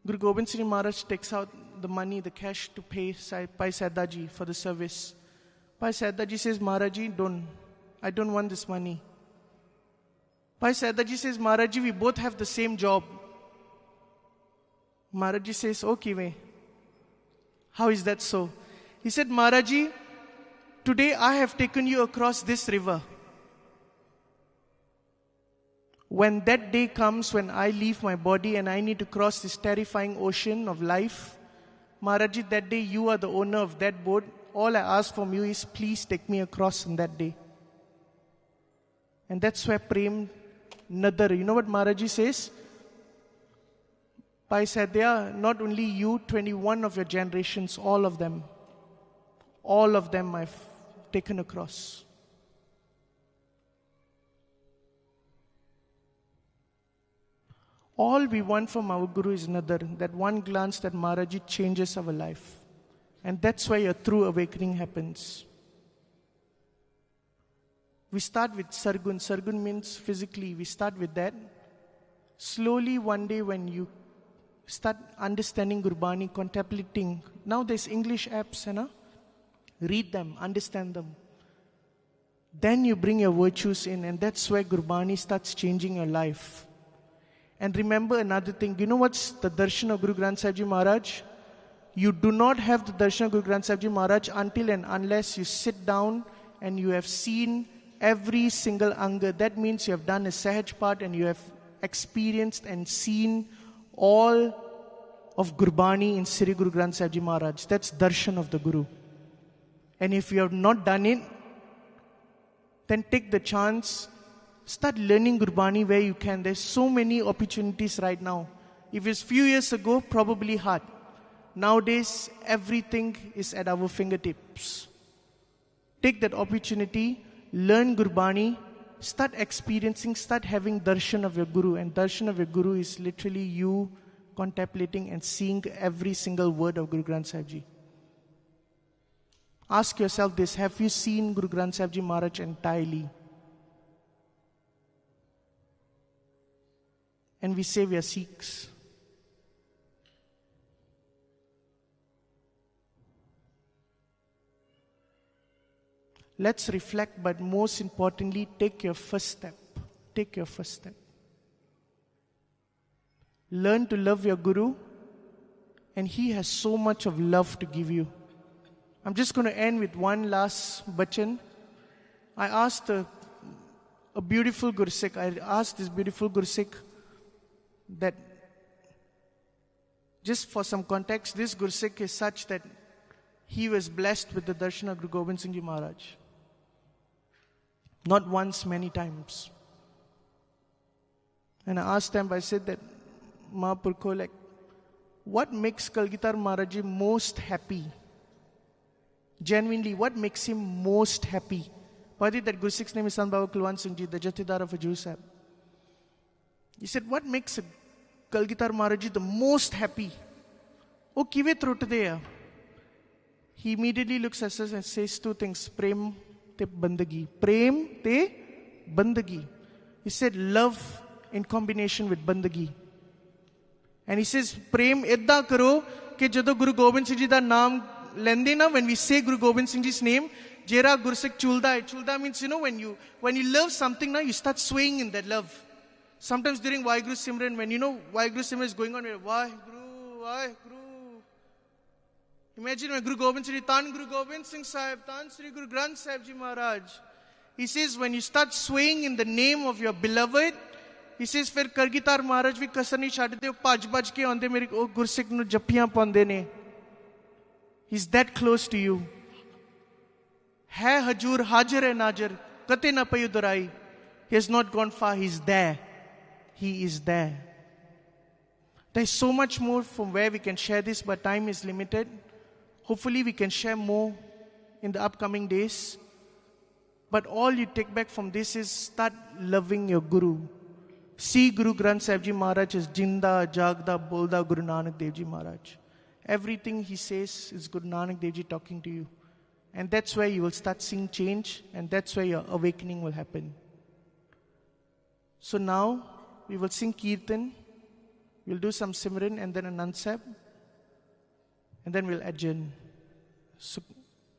Guru Gobind Singh Ji Maharaj takes out the money, the cash to pay Bhai Saidaji for the service. Bhai Saidaji says, Maharaji, I don't want this money. Bhai Saidaji says, Maharaji, we both have the same job. Maharaji says, okay, way. How is that so? He said, Maharaji, today I have taken you across this river. When that day comes when I leave my body and I need to cross this terrifying ocean of life, Maharaji, that day you are the owner of that boat. All I ask from you is please take me across on that day. And that's where Prem Nadar. You know what Maharaji says? Bhai Sadhya, not only you, 21 of your generations, all of them I've taken across. All we want from our Guru is Nadar, that one glance that Maharaji changes our life. And that's why your true awakening happens. We start with Sargun. Sargun means physically. We start with that. Slowly one day when you start understanding Gurbani, contemplating. Now there's English apps, read them, understand them. Then you bring your virtues in, and that's where Gurbani starts changing your life. And remember another thing. You know what's the darshan of Guru Granth Sahib Ji Maharaj? You do not have the darshan of Guru Granth Sahib Ji Maharaj until and unless you sit down and you have seen every single anga. That means you have done a Sahaj part and you have experienced and seen all of Gurbani in Sri Guru Granth Sahib Ji Maharaj. That's darshan of the Guru. And if you have not done it, then take the chance. Start learning Gurbani where you can. There's so many opportunities right now. If it's few years ago, probably hard. Nowadays, everything is at our fingertips. Take that opportunity, learn Gurbani, start experiencing, start having darshan of your Guru. And darshan of your Guru is literally you contemplating and seeing every single word of Guru Granth Sahib Ji. Ask yourself this, have you seen Guru Granth Sahib Ji Maharaj entirely? And we say we are Sikhs. Let's reflect, but most importantly, take your first step. Take your first step. Learn to love your Guru, and he has so much of love to give you. I'm just going to end with one last bachan. I asked a beautiful Guru Sikh, I asked this beautiful Guru Sikh that, just for some context, this Guru Sikh is such that he was blessed with the darshan of Guru Gobind Singh Ji Maharaj. Not once, many times. And I asked them, I said that, Mahapurkho, like, what makes Kalgitar Maharaj most happy? Genuinely, what makes him most happy? What did that Guru Sikh's name is Sant Baba Kulwant Singh Ji, the Jathedar of Hajur Sahib. He said, what makes Kalgitar Maharaj the most happy? Oh, kive trotde. He immediately looks at us and says two things. Prem te bandagi. Prem te bandagi. He said, love in combination with bandagi. And he says, Prem edda karo ke jado Guru Gobind Singh Ji da naam lende na, when we say Guru Gobind Singh Ji's name, Jera Guru Sikh chulda hai. Chulda means, when you love something now, you start swaying in that love. Sometimes during Vaheguru Simran, when Vaheguru Simran is going on, Vaheguru, Vaheguru. Imagine when Guru Gobind Singh Ji, Tan Guru Gobind Singh Sahib, Tan Sri Guru Granth Sahib Ji Maharaj. He says, when you start swaying in the name of your beloved, he says, fir Kalgitar Maharaj vi kasar nahi chhadde, baj ke aunde mere Guru Sikh nu jappiyan paunde ne. He's that close to you. Hai Hajur, Hajar hai Najar, kate na payu durai. He has not gone far, he's there. He is there. There's so much more from where we can share this, but time is limited. Hopefully we can share more in the upcoming days. But all you take back from this is start loving your Guru. See Guru Granth Sahib Ji Maharaj as Jinda, Jagda, Bolda Guru Nanak Dev Ji Maharaj. Everything he says is Guru Nanak Dev Ji talking to you. And that's where you will start seeing change, and that's where your awakening will happen. So now, we will sing Kirtan, we'll do some Simran and then Anand Sahib, and then we'll adjourn.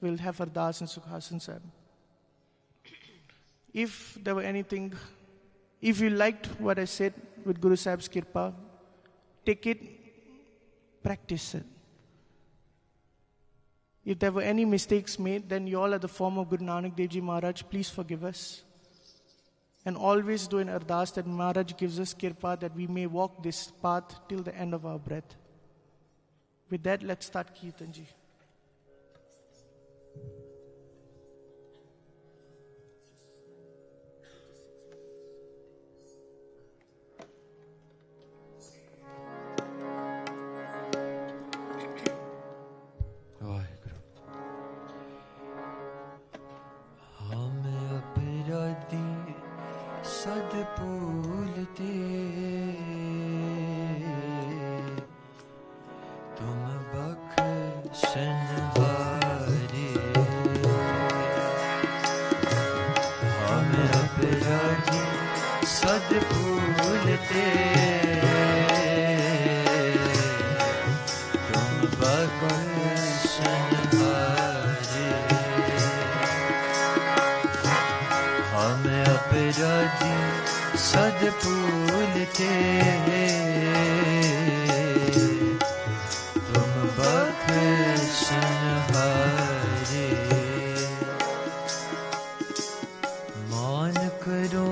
We'll have Ardas and Sukhasan Sahib. If there were anything, if you liked what I said with Guru Sahib's Kirpa, take it, practice it. If there were any mistakes made, then you all are the form of Guru Nanak Dev Ji Maharaj. Please forgive us. And always do an ardas that Maharaj gives us kirpa that we may walk this path till the end of our breath. With that, let's start Kirtan Ji. सदपूलते तुम बख्शनहारे हम अपराधी सदपूलते तुम बख्शनहारे हम अपराधी सदपूलते तुम बख्शनहारे मान करो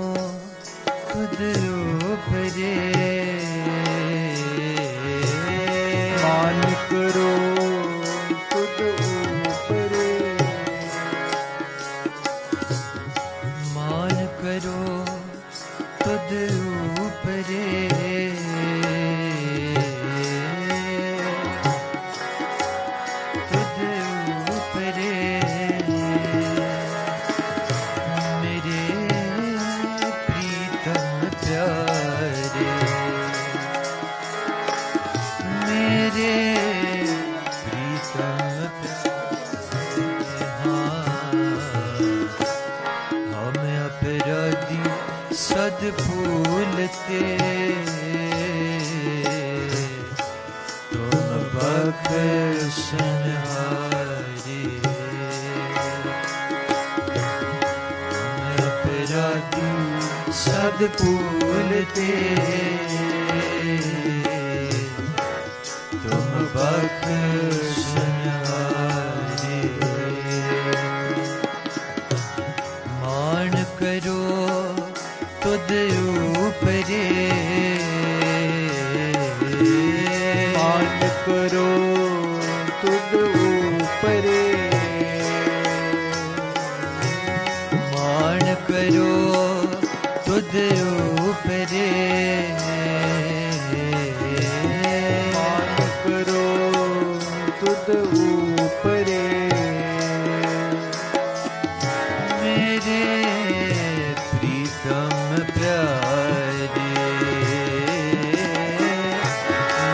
खुद ऊपरे मान करो खुद ऊपरे मान करो खुद ऊपरे खुद ऊपरे मेरे प्रीतम प्यारे मेरे प्रीतम प्यारे हम अपराधी सदपूलते तुम बख्शनहारे हम अपराधी सदपूलते तुम बख्शनहारे मान करो खुद ऊपरे मान करो खुद ऊपरे मान करो खुद ऊपरे मान करो खुद ऊपरे मेरे प्रीतम प्यारे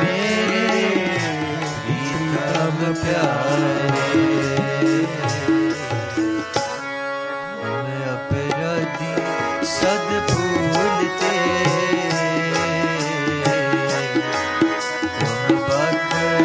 मेरे प्रीतम प्यारे हम अपराधी सदपूलते तुम बख्शनहारे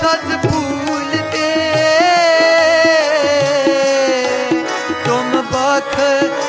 सद भूलते तुम बख्शनहारे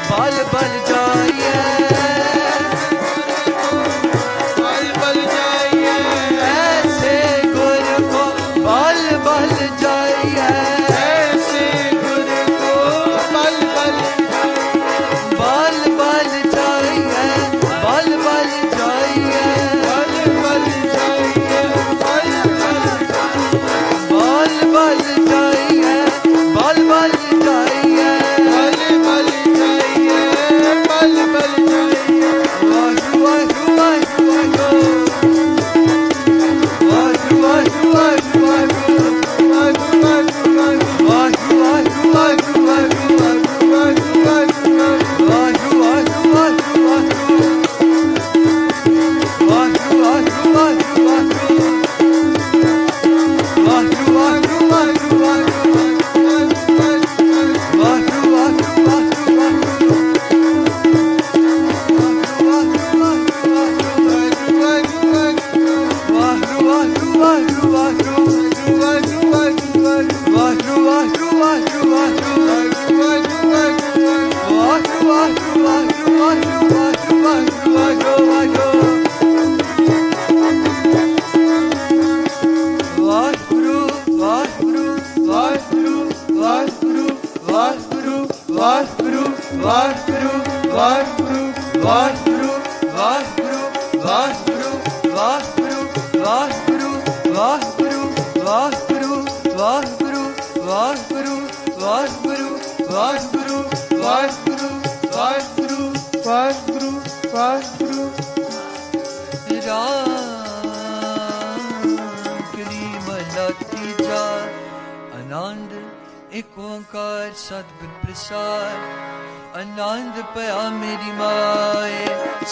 बल बल जाइए, बल बल जाइए, ऐसे गुर को बल बल जाइए, ऐसे गुर को बल बल बल बल जाइए, बल बल जाइए, बल बल जाइए, बल बल जाइए, बल बल जाइए, बल बल जाइए, बल बल जाइए। वाहु वाहु वाहु वाहु, वाहु वाहु वाहु वाहु, वाहु वाहु वाहु, वाहु वाहु वाहु वाहु, वाहु वाहु वाहु, वाहु वाहु वाहु वाहु, वाहु वाहु वाहु वाहु, वाहु वाहु वाहु वाहु, वाहु वाहु वाहु वाहु, एक ओंकार सतगुर प्रसाद, आनंद पया मेरी माए,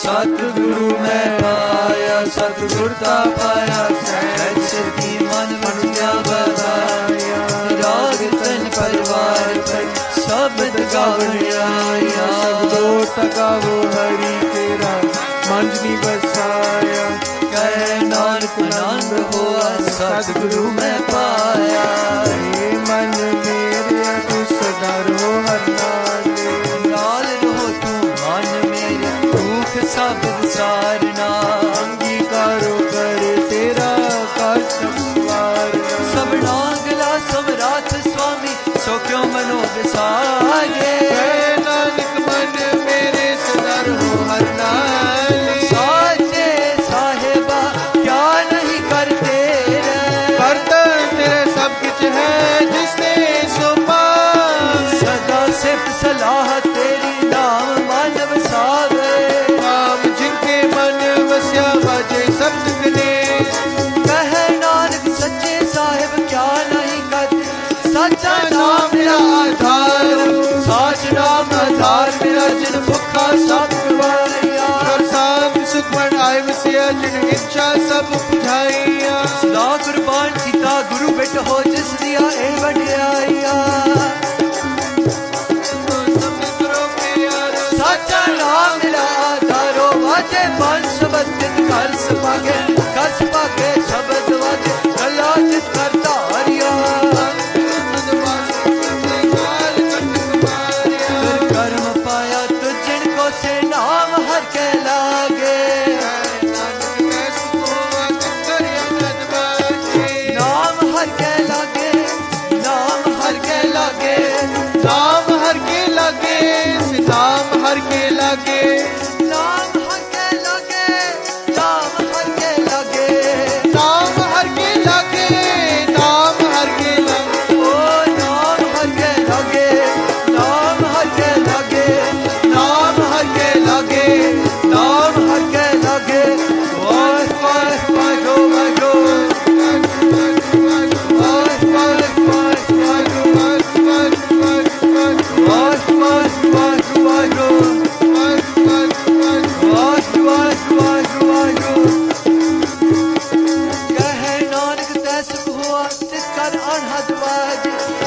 सतगुरु मैं पाया, सतगुर ता पाया, सहज सिद्धि मन वंडिया बधाया, राग तन परिवार पर शब्द गावण आया, शब्दो तगावो हरि तेरा मंजनी बसाया, कह नानक आनंद हुआ सतगुरु मैं पाया, मन मेरे तू सदा रहो हर नाले, नाल रहो तू मन मेरे, दुख सब विसारना, अंगीकारो कर तेरा काज संवारना, सब नागला समराथ स्वामी, सो क्यों मनो विसारे, नानक मन मेरे सदा रहो हर नाले, साचे साहेबा क्या नहीं करते रे, करता तेरे सब कुछ है जिसने सो पा, सदा सिर्फ सलाह तेरी नाम मन वसावे, नाम जिनके मन वस्या बाजे सब दुगने, कह नानक सच्चे साहिब क्या नहीं करते, सच्चा नाम मेरा आधार, साच नाम आधार मेरा, जिन भुखा सब गवाया, शांत सुखमन आए वसिया, जिन इच्छा सब बुझाइया, सदा कुर्बान किता गुरु बिट हो जिस दिया ए वडियाइया, साचा नाम मेरा आधारो, वाजे पांच शब्द कर सपागे, कर सपागे शब्द वाजे, कला जित करता हरिया, कर्म पाया तो जिनको से नाम हर के लागे, नाम हर के लागे, नाम हर के लागे, नाम हर के लागे, नाम हर के लागे, नाम हर के लागे, नाम हर के लागे, नाम हर के लागे, नाम हर के लागे, ओ नाम हर के लागे, नाम हर के लागे, नाम हर के लागे, नाम हर के लागे, वाह वाह वाह वाह,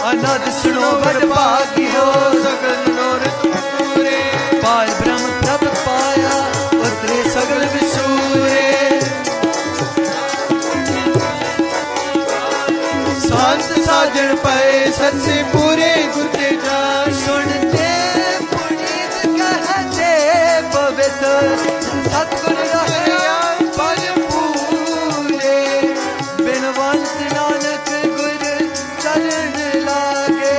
आनंद सुनो बड़ भागी हो, सगल मनोरथ पूरे, पार ब्रह्म प्रभ पाया, उतरे सगल विसूरे, संत साजन पाए सत से पूरे गुर के जान, सुनते पुनीत सतगुर रहिया पल पूरे बिनवंत नानक गुर चरण लागे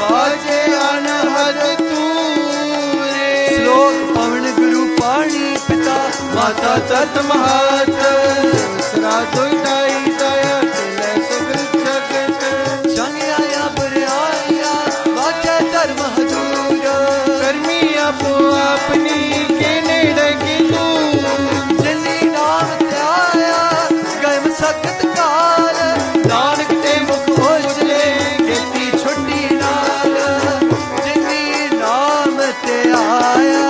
बाजे अनहद तूरे श्लोक पवन गुरु पाणी पिता माता तत महत दूसरा दुई दया तिलै सगल जगत संग आया बुराया वाचा धर्म हजूर कर्मी आपो अपनी के नेड़े की दूर जिनी नाम त्याया गयम सख्त काल नानक ते मुख उजले खेती छुट्टी नाल जिनी नाम त्याया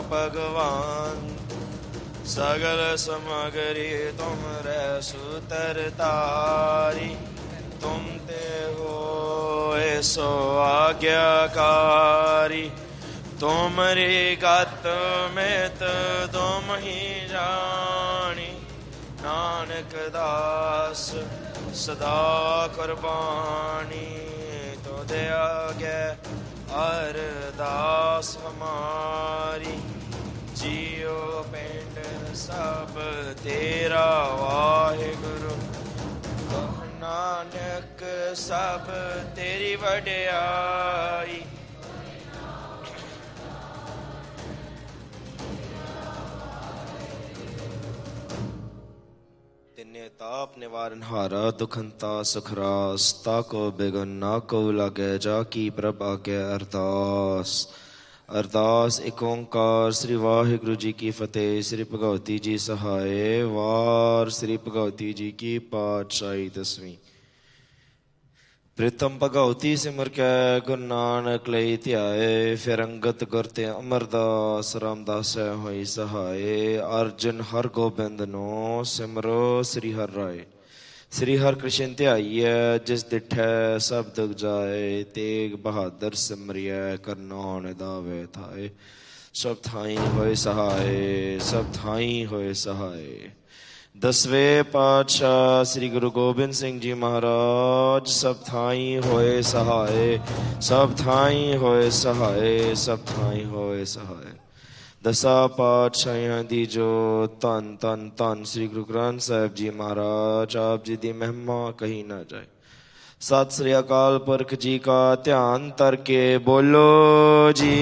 भगवान सगल समगरी तुम रे सुतर तारी तुम ते हो सो आज्ञाकारी तुमरी गत में तुम ही जानी नानक दास सदा कुर्बानी तो दे आगे अरदास हमारी जियो पिंड सब तेरा वाहिगुरु नानक सब तेरी वड्याई तिन्ने ताप निवारण हारा दुखंता सुखरास ताको बिगन ना को लागे जाकी प्रभ आगे अरदास अरदास एक ओंकार श्री वाहिगुरु जी की फतेह। श्री भगवती जी सहाय वार श्री भगवती जी की पातशाही 10वीं। प्रीतम भगवती सिमर कै गुरु नानक लई ध्याए फिर अंगत गुर ते अमरदास रामदास होई सहाय। अर्जुन हर गोबिंद नो सिमरो श्री हर राय। श्री हर कृष्ण ध्याइय जिस दिठै सब दुख जाए तेग बहादुर सिमरिय करनान दावे थाए। सब थाई होए सहाय सब थाई होए सहाय। 10वें पातशाह श्री गुरु गोबिंद सिंह जी महाराज सब थाई होए सहाय सब थाई होए सहाय सब थाई होए सहाय। 10 पातशाहियां दी जो धन धन धन श्री गुरु ग्रंथ साहिब जी महाराज आप जी दी महिमा कही ना जाए। सत श्री अकाल पुरख जी का ध्यान तरके बोलो जी।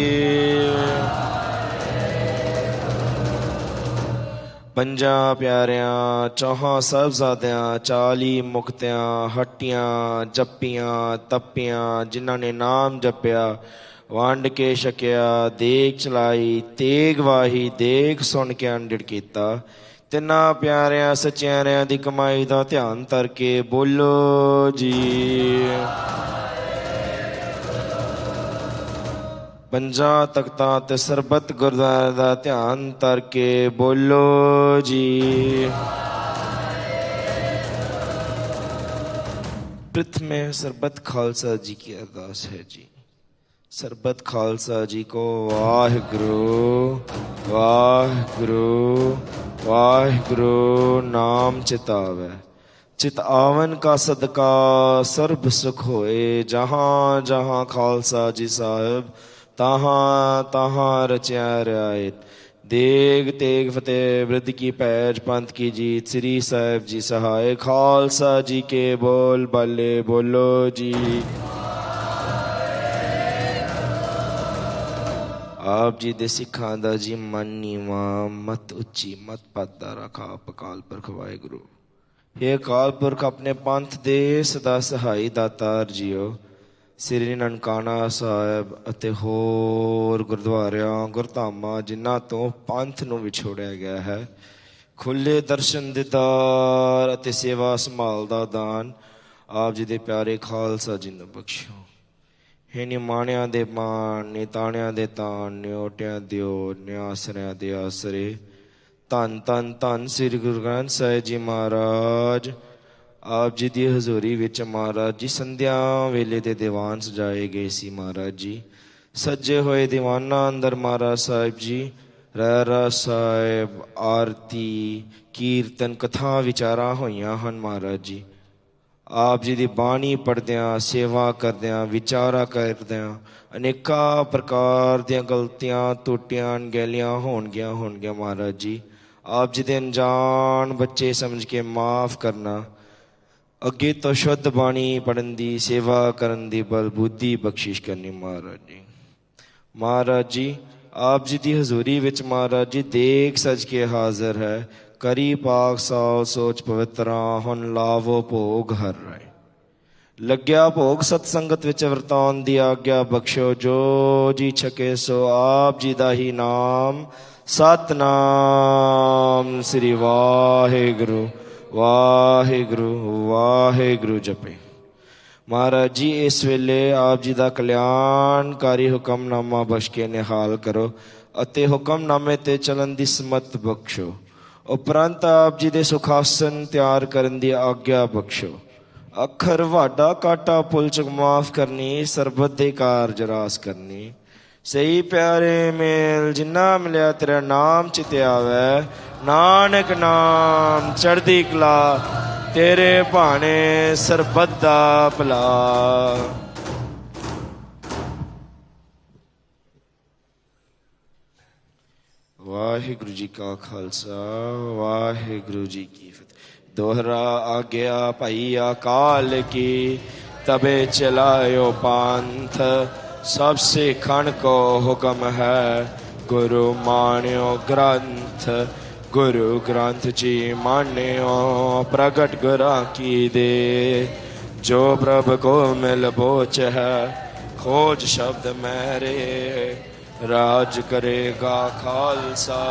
पंजा प्यारियां चौहां साहिबजादियां 40 मुक्तियां हट्टियां जप्पियां तप्पियां जिन्हां ने नाम जपया वंड के छकिया देग चलाई तेग वाही देग सुन के अंडिड़ कीता। तिन्ना प्यारियां सचियारियां दी कमाई दा ध्यान तरके बोलो जी। पंजा तख्तां ते सरबत गुरद्वारे दा ध्यान तरके बोलो जी। प्रथम सरबत खालसा जी की अरदास है जी। सरबत खालसा जी को वाहिगुरु वाहिगुरु वाहिगुरु नाम चितावे। चित आवन का सदका सर्ब सुख होए। जहाँ जहाँ खालसा जी साहिब तहाँ तहाँ रचिया रियायत ਦੇਗ ਤੇਗ ਫਤਿਹ ਬ੍ਰਿਧ ਕੀ ਪੈਜ ਪੰਥ ਕੀ ਜੀਤ ਸ੍ਰੀ ਸਾਹਿਬ ਜੀ ਸਹਾਇ ਖਾਲਸਾ ਜੀ ਕੇ ਬੋਲ ਬਾਲੇ ਬੋਲੋ ਜੀ। ਆਪ ਜੀ ਦੇ ਸਿੱਖਾਂ ਦਾ ਜੀ ਮਨ ਨੀਵਾਂ ਮਤ ਉੱਚੀ ਮਤ ਪੱਦਾ ਰੱਖਾ ਆਪ ਅਕਾਲ ਪੁਰਖ ਵਾਹਿਗੁਰੂ। ਹੇ ਅਕਾਲ ਪੁਰਖ ਆਪਣੇ ਪੰਥ ਦੇ ਸਦਾ ਸਹਾਈ ਦਾਤਾਰ ਜੀਓ। ਸ੍ਰੀ ਨਨਕਾਣਾ ਸਾਹਿਬ ਅਤੇ ਹੋਰ ਗੁਰਦੁਆਰਿਆਂ ਗੁਰਧਾਮਾਂ ਜਿਨ੍ਹਾਂ ਤੋਂ ਪੰਥ ਨੂੰ ਵਿਛੋੜਿਆ ਗਿਆ ਹੈ, ਖੁੱਲ੍ਹੇ ਦਰਸ਼ਨ ਦੀਦਾਰ ਅਤੇ ਸੇਵਾ ਸੰਭਾਲ ਦਾ ਦਾਨ ਆਪ ਜੀ ਦੇ ਪਿਆਰੇ ਖਾਲਸਾ ਜੀ ਨੂੰ ਬਖਸ਼ੋ। ਹੇ ਨਿਮਾਣਿਆਂ ਦੇ ਮਾਣ ਨਿਤਾਣਿਆਂ ਦੇ ਤਾਣ ਨਿਓਟਿਆਂ ਦਿਓ ਨਿਆਸਰਿਆਂ ਦੇ ਆਸਰੇ। ਧੰਨ ਧੰਨ ਧੰਨ ਸ੍ਰੀ ਗੁਰੂ ਗ੍ਰੰਥ ਸਾਹਿਬ ਜੀ ਮਹਾਰਾਜ। ਆਪ ਜੀ ਦੀ ਹਜ਼ੂਰੀ ਵਿੱਚ ਮਹਾਰਾਜ ਜੀ ਸੰਧਿਆ ਵੇਲੇ ਦੇ ਦੀਵਾਨ ਸਜਾਏ ਗਏ ਸੀ। ਮਹਾਰਾਜ ਜੀ ਸੱਜੇ ਹੋਏ ਦੀਵਾਨਾਂ ਅੰਦਰ ਮਹਾਰਾਜ ਸਾਹਿਬ ਜੀ ਰਹਿਰਾਸ ਸਾਹਿਬ ਆਰਤੀ ਕੀਰਤਨ ਕਥਾ ਵਿਚਾਰਾਂ ਹੋਈਆਂ ਹਨ। ਮਹਾਰਾਜ ਜੀ ਆਪ ਜੀ ਦੀ ਬਾਣੀ ਪੜ੍ਹਦਿਆਂ ਸੇਵਾ ਕਰਦਿਆਂ ਵਿਚਾਰਾਂ ਕਰਦਿਆਂ ਅਨੇਕਾਂ ਪ੍ਰਕਾਰ ਦੀਆਂ ਗਲਤੀਆਂ ਟੁੱਟੀਆਂ ਅਣਗਹਿਲੀਆਂ ਹੋਣਗੀਆਂ ਮਹਾਰਾਜ ਜੀ। ਆਪ ਜੀ ਦੇ ਅਣਜਾਣ ਬੱਚੇ ਸਮਝ ਕੇ ਮਾਫ਼ ਕਰਨਾ, ਅੱਗੇ ਤੋਂ ਸ਼ੁੱਧ ਬਾਣੀ ਪੜ੍ਹਨ ਦੀ ਸੇਵਾ ਕਰਨ ਦੀ ਬਲਬੁੱਧੀ ਬਖਸ਼ਿਸ਼ ਕਰਨੀ। ਮਹਾਰਾਜ ਜੀ ਆਪ ਜੀ ਦੀ ਹਜ਼ੂਰੀ ਵਿੱਚ ਮਹਾਰਾਜ ਜੀ ਦੇਖ ਸਜ ਕੇ ਹਾਜ਼ਰ ਹੈ। ਕਰੀ ਪਾਕ ਸਾਲ ਸੋਚ ਪਵਿੱਤਰਾਂ ਹੁਣ ਲਾਵੋ ਭੋਗ ਹਰ ਰਾਏ। ਲੱਗਿਆ ਭੋਗ ਸਤ ਸੰਗਤ ਵਿੱਚ ਵਰਤਾਉਣ ਦੀ ਆਗਿਆ ਬਖਸ਼ੋ। ਜੋ ਜੀ ਛਕੇ ਸੋ ਆਪ ਜੀ ਦਾ ਹੀ ਨਾਮ ਸਤਨਾਮ ਸ੍ਰੀ ਵਾਹਿਗੁਰੂ ਵਾਹਿਗੁਰੂ ਵਾਹਿਗੁਰੂ ਜਪੇ। ਮਹਾਰਾਜ ਜੀ ਇਸ ਵੇਲੇ ਆਪ ਜੀ ਦਾ ਕਲਿਆਣਕਾਰੀ ਹੁਕਮਨਾਮਾ ਬਖਸ਼ ਕੇ ਨਿਹਾਲ ਕਰੋ ਅਤੇ ਹੁਕਮਨਾਮੇ 'ਤੇ ਚੱਲਣ ਦੀ ਸਮਤ ਬਖਸ਼ੋ। ਉਪਰੰਤ ਆਪ ਜੀ ਦੇ ਸੁਖਾਸਨ ਤਿਆਰ ਕਰਨ ਦੀ ਆਗਿਆ ਬਖਸ਼ੋ। ਅੱਖਰ ਵਾਡਾ ਕਾਟਾ ਪੁੱਲ ਚੁੱਕ ਮਾਫ਼ ਕਰਨੀ, ਸਰਬਤ ਦੇ ਕਾਰਜ ਰਾਸ ਕਰਨੀ। ਸਹੀ ਪਿਆਰੇ ਮੇਲ ਜਿੰਨਾ ਮਿਲਿਆ ਤੇਰਾ ਨਾਮ ਚਿਤ ਆਵੈ। ਨਾਨਕ ਨਾਮ ਚੜ੍ਹਦੀ ਕਲਾ ਤੇਰੇ ਭਾਣੇ ਸਰਬਤ ਦਾ ਭਲਾ। ਵਾਹਿਗੁਰੂ ਜੀ ਕਾ ਖਾਲਸਾ ਵਾਹਿਗੁਰੂ ਜੀ ਕੀ ਫਤਿਹ। ਦੋਹਰਾ ਆ ਗਿਆ ਭਾਈ ਅਕਾਲ ਕੀ ਤਬੇ ਚਲਾਇਓ ਪੰਥ। ਸਭ ਸਿੱਖਣ ਕੋ ਹੁਕਮ ਹੈ ਗੁਰੂ ਮਾਣਿਓ ਗ੍ਰੰਥ। ਗੁਰੂ ਗ੍ਰੰਥ ਜੀ ਮਾਨਿਓ ਪ੍ਰਗਟ ਗੁਰਾਂ ਕੀ ਦੇ। ਜੋ ਪ੍ਰਭ ਕੋ ਮਿਲ ਬੋਚ ਹੈ ਖੋਜ ਸ਼ਬਦ ਮੇਰੇ। ਰਾਜ ਕਰੇਗਾ ਖਾਲਸਾ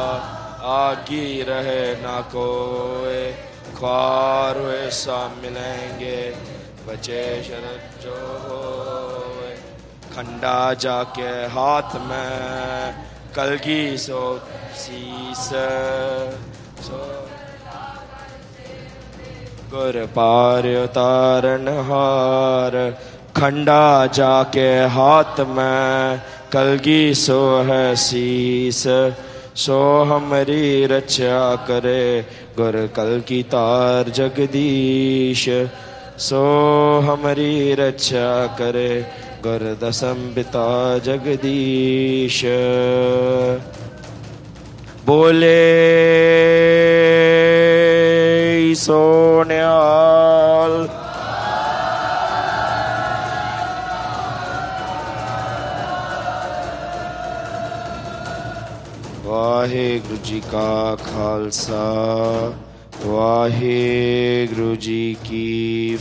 आगी रहे ना कोई, ख्वार हुए सा मिलेंगे बचे शरत जो होए। खंडा जाके हाथ में कलगी सो शीस सो गुर पार उतारन हार। खंडा जाके हाथ में कलगी सो है शीस, सो हमारी रक्षा करे गुर कल की तार जगदीश। सो हमारी रक्षा करे गुर दसम पिता जगदीश। बोले सोन्याल वाहेगुरु जी का खालसा वाहेगुरु जी की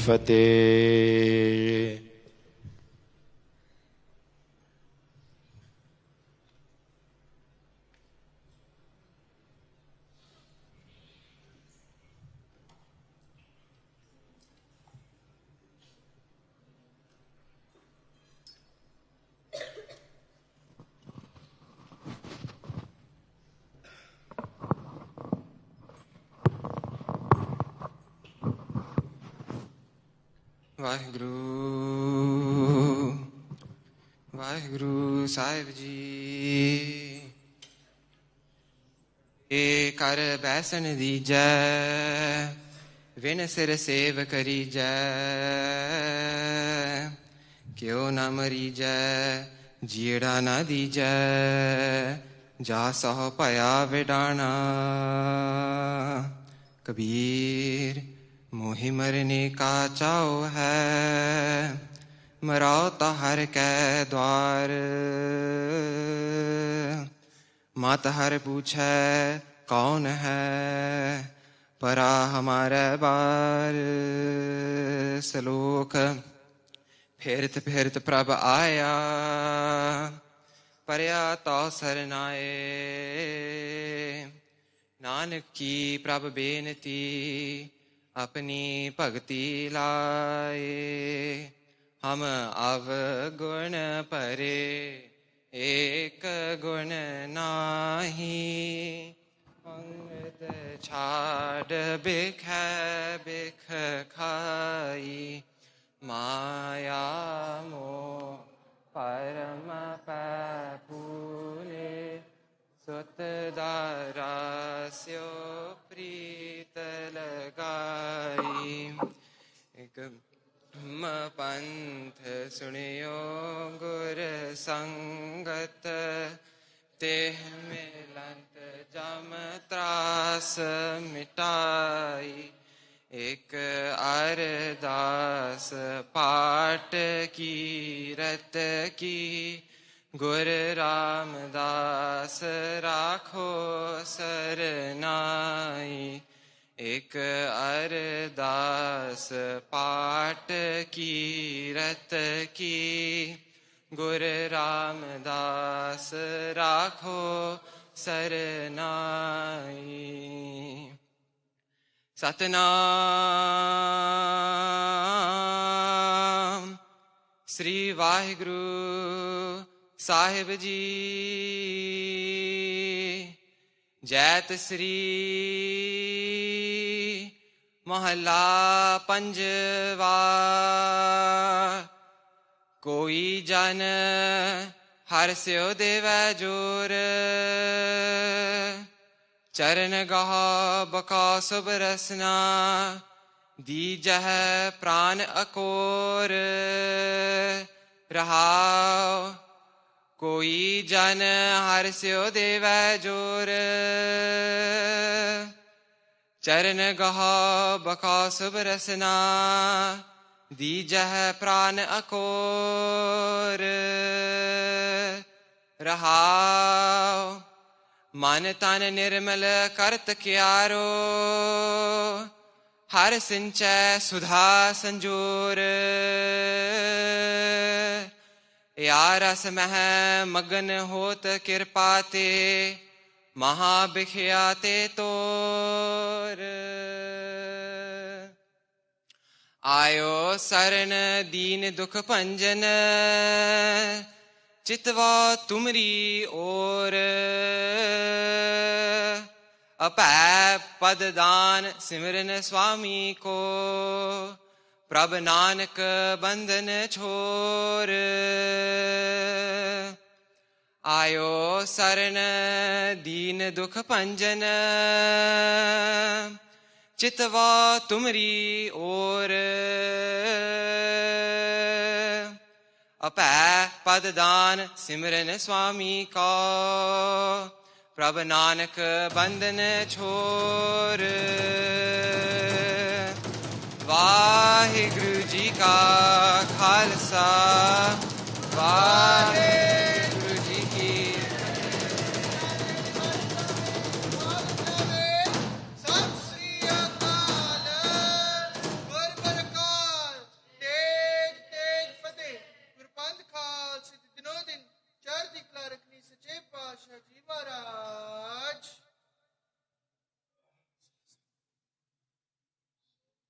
फतेह। वाहिगुरु वाहिगुरु साहिब जी। ए कर बैसन दीजै विन सिर सेव करीजै। क्यों न मरीजै जीड़ा न दीजै जा सहो पया विडाना। कबीर मोहि मरने का चाओ है, मराओ तो हर कै द्वार। मात हर पूछे कौन है, परा हमारे बार। सलोक फिरत फिरत प्रभ आया, परया तो सरनाए। नानक की प्रभ बेनती, अपनी भक्ति लाए। हम अवगुण परे, एक गुण नाही। अंगद छाड़ बिख बिख खाई, माया मोह परम पूरे। सुत दारास्यो प्रीत लगाई। एक पंथ सुनियो गुर संगत, तेह मिलंत जम त्रास मिटाई। एक अरदास पाठ की रत की, गुर रामदास राखो सरनाई। एक अरदास पाठ की रत की, गुर रामदास राखो सरनाई। सतनाम श्री वाहिगुरु साहिब जी। जैत श्री महला पंजवा। कोई जन हर स्यो देवै जोर, चरण गाह बका सुब रसना। दीजह प्राण अकोर, रहाओ कोई जन हर स्यो देवै जोर। चरण गाह बका सुब रसना। दीजह प्राण अकोर, रहाओ मन तन निर्मल करत क्यारो। हर सिंचै सुधा संजोर, या रस मह मगन होत कृपा ते। महाभिख्याते तोर, आयो शरण दीन दुख भंजन। चितवा तुमरी ओर, अपै पद दान सिमरन स्वामी को। प्रभ नानक बंधन छोर, आयो शरण दीन दुख भंजन। चितवा तुमरी ओर, अपै पद दान सिमरन स्वामी का। प्रभ नानक बंधन छोर। वाहिगुरु जी का खालसा, वाहिगुरु